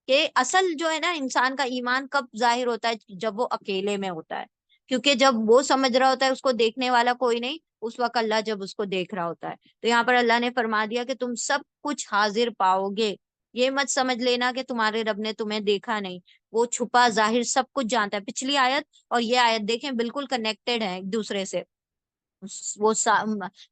कि असल जो है ना, इंसान का ईमान कब जाहिर होता है, जब वो अकेले में होता है। क्योंकि जब वो समझ रहा होता है उसको देखने वाला कोई नहीं, उस वक्त अल्लाह जब उसको देख रहा होता है। तो यहाँ पर अल्लाह ने फरमा दिया कि तुम सब कुछ हाजिर पाओगे। ये मत समझ लेना कि तुम्हारे रब ने तुम्हें देखा नहीं, वो छुपा जाहिर सब कुछ जानता है। पिछली आयत और ये आयत देखें, बिल्कुल कनेक्टेड है एक दूसरे से। वो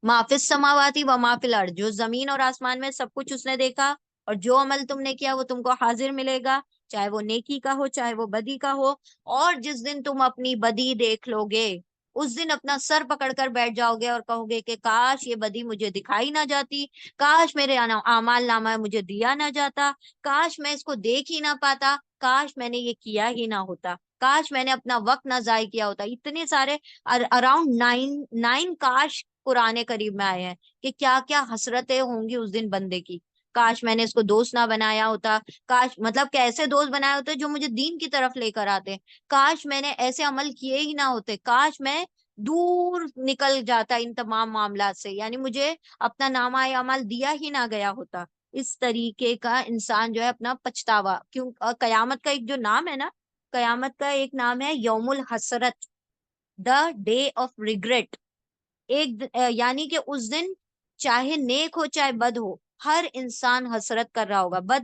माफिस समावाती व माफिल अर्द, जो जमीन और आसमान में सब कुछ उसने देखा। और जो अमल तुमने किया वो तुमको हाजिर मिलेगा, चाहे वो नेकी का हो चाहे वो बदी का हो। और जिस दिन तुम अपनी बदी देख लोगे, उस दिन अपना सर पकड़कर बैठ जाओगे और कहोगे कि काश ये बदी मुझे दिखाई ना जाती, काश मेरे आमाल नामा मुझे दिया ना जाता, काश मैं इसको देख ही ना पाता, काश मैंने ये किया ही ना होता, काश मैंने अपना वक्त ना जाय किया होता। इतने सारे अराउंड नाइन नाइन काश कुरान करीब में आए हैं कि क्या क्या हसरतें होंगी उस दिन बंदे की। काश मैंने इसको दोस्त ना बनाया होता, काश, मतलब कैसे दोस्त बनाए होते जो मुझे दीन की तरफ लेकर आते, काश मैंने ऐसे अमल किए ही ना होते, काश मैं दूर निकल जाता इन तमाम मामला से, यानी मुझे अपना नामा अमल दिया ही ना गया होता। इस तरीके का इंसान जो है अपना पछतावा, क्यों कयामत का एक जो नाम है ना, कयामत का एक नाम है यौमुल हसरत, द डे ऑफ रिग्रेट। यानी कि उस दिन चाहे नेक हो चाहे बद हो, हर इंसान हसरत कर रहा होगा।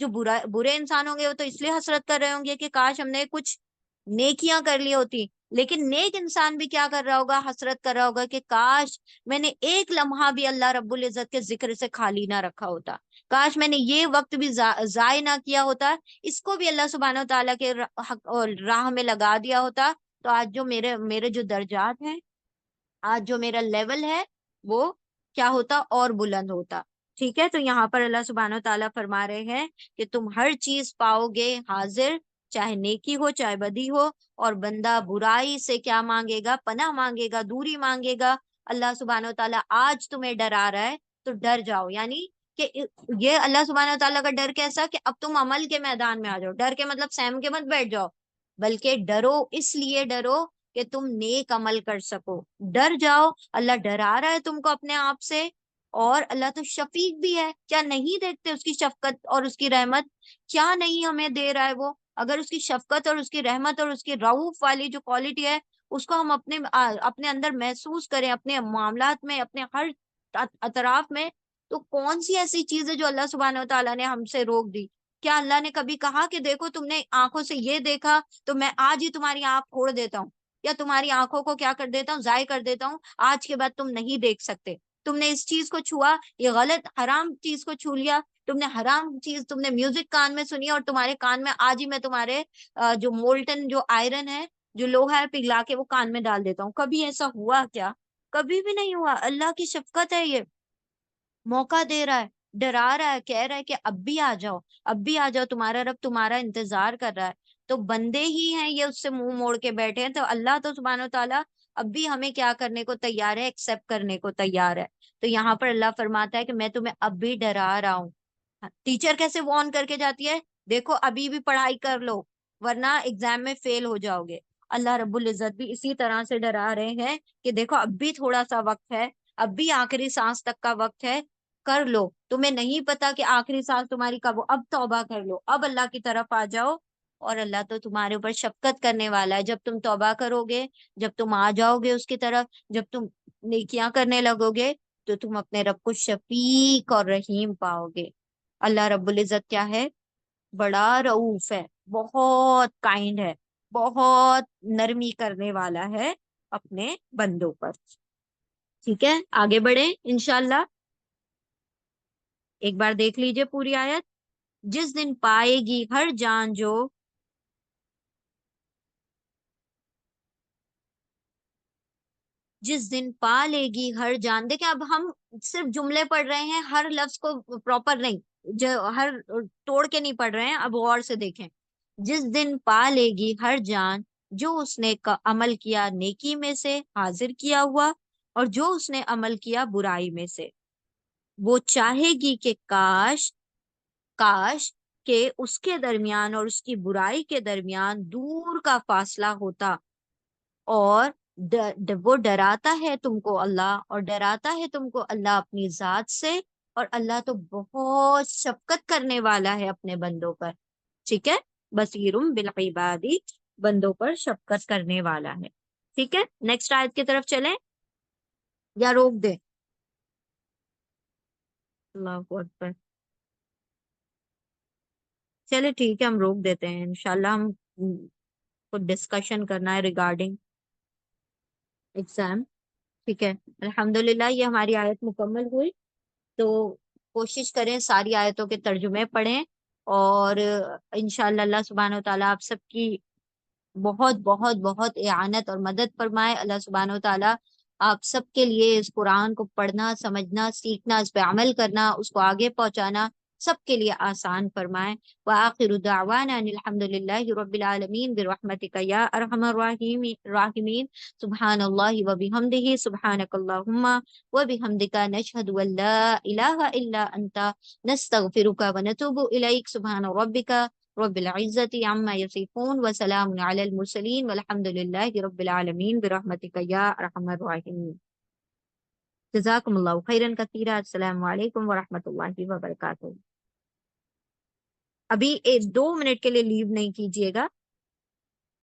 जो बुरे इंसान होंगे वो तो इसलिए हसरत कर रहे होंगे कि काश हमने कुछ नेकियां कर ली होती। लेकिन नेक इंसान भी क्या कर रहा होगा, हसरत कर रहा होगा कि काश मैंने एक लम्हा भी अल्लाह रब्बुल इज्जत के जिक्र से खाली ना रखा होता, काश मैंने ये वक्त भी जाय ना किया होता, इसको भी अल्लाह सुब्हानहू तआला के राह में लगा दिया होता। तो आज जो मेरे मेरे जो दर्जात हैं, आज जो मेरा लेवल है, वो क्या होता, और बुलंद होता। ठीक है, तो यहाँ पर अल्लाह सुब्हानहू तआला फरमा रहे हैं कि तुम हर चीज पाओगे हाजिर, चाहे नेकी हो चाहे बदी हो। और बंदा बुराई से क्या मांगेगा, पनाह मांगेगा, दूरी मांगेगा। अल्लाह सुब्हानहू तआला आज तुम्हें डरा रहा है, तो डर जाओ। यानी कि ये अल्लाह सुब्हानहू तआला का डर कैसा, कि अब तुम अमल के मैदान में आ जाओ, डर के मतलब सहम के मत बैठ जाओ बल्कि डरो, इसलिए डरो कि तुम नेक अमल कर सको। डर जाओ, अल्लाह डरा रहा है तुमको अपने आप से। और अल्लाह तो शफीक भी है, क्या नहीं देखते उसकी शफकत और उसकी रहमत? क्या नहीं हमें दे रहा है वो? अगर उसकी शफकत और उसकी रहमत और उसकी रऊफ वाली जो क्वालिटी है, उसको हम अपने अंदर महसूस करें, अपने मामलात में, अपने हर अतराफ में, तो कौन सी ऐसी चीज है जो अल्लाह सुब्हानहू तआला ने हमसे रोक दी? क्या अल्लाह ने कभी कहा कि देखो तुमने आंखों से ये देखा तो मैं आज ही तुम्हारी आंख फोड़ देता हूँ, या तुम्हारी आंखों को क्या कर देता हूँ, जाय कर देता हूँ, आज के बाद तुम नहीं देख सकते? तुमने इस चीज को छुआ, ये गलत हराम चीज को छू लिया, तुमने हराम चीज, तुमने म्यूजिक कान में सुनी और तुम्हारे कान में आज ही मैं तुम्हारे जो मोल्टन जो आयरन है, जो लोहा है, पिघला के वो कान में डाल देता हूँ। कभी ऐसा हुआ क्या? कभी भी नहीं हुआ। अल्लाह की शफकत है ये, मौका दे रहा है, डरा रहा है, कह रहा है कि अब भी आ जाओ, अब भी आ जाओ, तुम्हारा रब तुम्हारा इंतजार कर रहा है। तो बंदे ही हैं ये उससे मुंह मोड़ के बैठे हैं, तो अल्लाह तो सुब्हानो ताला अब भी हमें क्या करने को तैयार है, एक्सेप्ट करने को तैयार है। तो यहाँ पर अल्लाह फरमाता है कि मैं तुम्हें अब भी डरा रहा हूँ। टीचर कैसे वार्न करके जाती है, देखो अभी भी पढ़ाई कर लो वरना एग्जाम में फेल हो जाओगे। अल्लाह रब्बुल इज्जत भी इसी तरह से डरा रहे हैं कि देखो अब भी थोड़ा सा वक्त है, अब भी आखिरी सांस तक का वक्त है, कर लो। तुम्हें नहीं पता कि आखिरी सांस तुम्हारी कब हो, अब तौबा कर लो, अब अल्लाह की तरफ आ जाओ। और अल्लाह तो तुम्हारे ऊपर शफकत करने वाला है, जब तुम तौबा करोगे, जब तुम आ जाओगे उसकी तरफ, जब तुम नेकियां करने लगोगे, तो तुम अपने रब को शफीक और रहीम पाओगे। अल्लाह रब्बुल इज्जत क्या है? बड़ा रऊफ है, बहुत काइंड है, बहुत नरमी करने वाला है अपने बंदों पर। ठीक है, आगे बढ़े इंशाल्लाह। एक बार देख लीजिए पूरी आयत। जिस दिन पाएगी हर जान जो, जिस दिन पा लेगी हर जान, देखिए अब हम सिर्फ जुमले पढ़ रहे हैं, हर लफ्ज को प्रॉपर नहीं, जो हर तोड़ के नहीं पढ़ रहे हैं, अब गौर से देखें। जिस दिन पा लेगी हर जान जो उसने अमल किया नेकी में से, हाजिर किया हुआ, और जो उसने अमल किया बुराई में से। वो चाहेगी कि काश, काश के उसके दरमियान और उसकी बुराई के दरमियान दूर का फासला होता। और वो डराता है तुमको अल्लाह, और डराता है तुमको अल्लाह अपनी जात से। और अल्लाह तो बहुत शफकत करने वाला है अपने बंदों पर। ठीक है, बसीरुम बिल इबादी, बंदों पर शफकत करने वाला है। ठीक है, नेक्स्ट आयत की तरफ चलें या रोक दें? अल्लाह अकबर। चले ठीक है, हम रोक देते हैं, इंशाल्लाह हम कुछ डिस्कशन करना है रिगार्डिंग एग्जाम। ठीक है, अल्हम्दुलिल्लाह ये हमारी आयत मुकम्मल हुई। तो कोशिश करें सारी आयतों के तर्जुमे पढ़ें, और इंशाअल्लाह अल्लाह सुब्हानहू तआला आप सबकी बहुत बहुत बहुत इआनत और मदद फरमाए। अल्लाह सुब्हानहू तआला आप सबके लिए इस कुरान को पढ़ना, समझना, सीखना, इस पे अमल करना, उसको आगे पहुंचाना सबके लिए आसान फरमाए। व आखिरु दावाना अनिल हम्दुलिल्लाहि रब्बिल आलमीन बिरहमतिका या अरहमर राहिमीन। सुब्हानल्लाहि व बिहम्दिही, सुब्हानकल्लाहुम्मा व बिहम्दिका, नशहदु अल्ला इलाहा इल्ला अंता, नस्तगफिरुका व नतूबु इलैक। सुब्हान रब्बिका रब्बिल इज्जति अम्मा यसिफून व सलामुन अलल मुरसलीन वल्हम्दुलिल्लाहि रब्बिल आलमीन बिरहमतिका या अरहमर राहिमीन। जज़ाकुमुल्लाहु खैरन कसीरा। अस्सलामु अलैकुम व रहमतुल्लाहि व बरकातुहू। अभी 1-2 मिनट के लिए लीव नहीं कीजिएगा।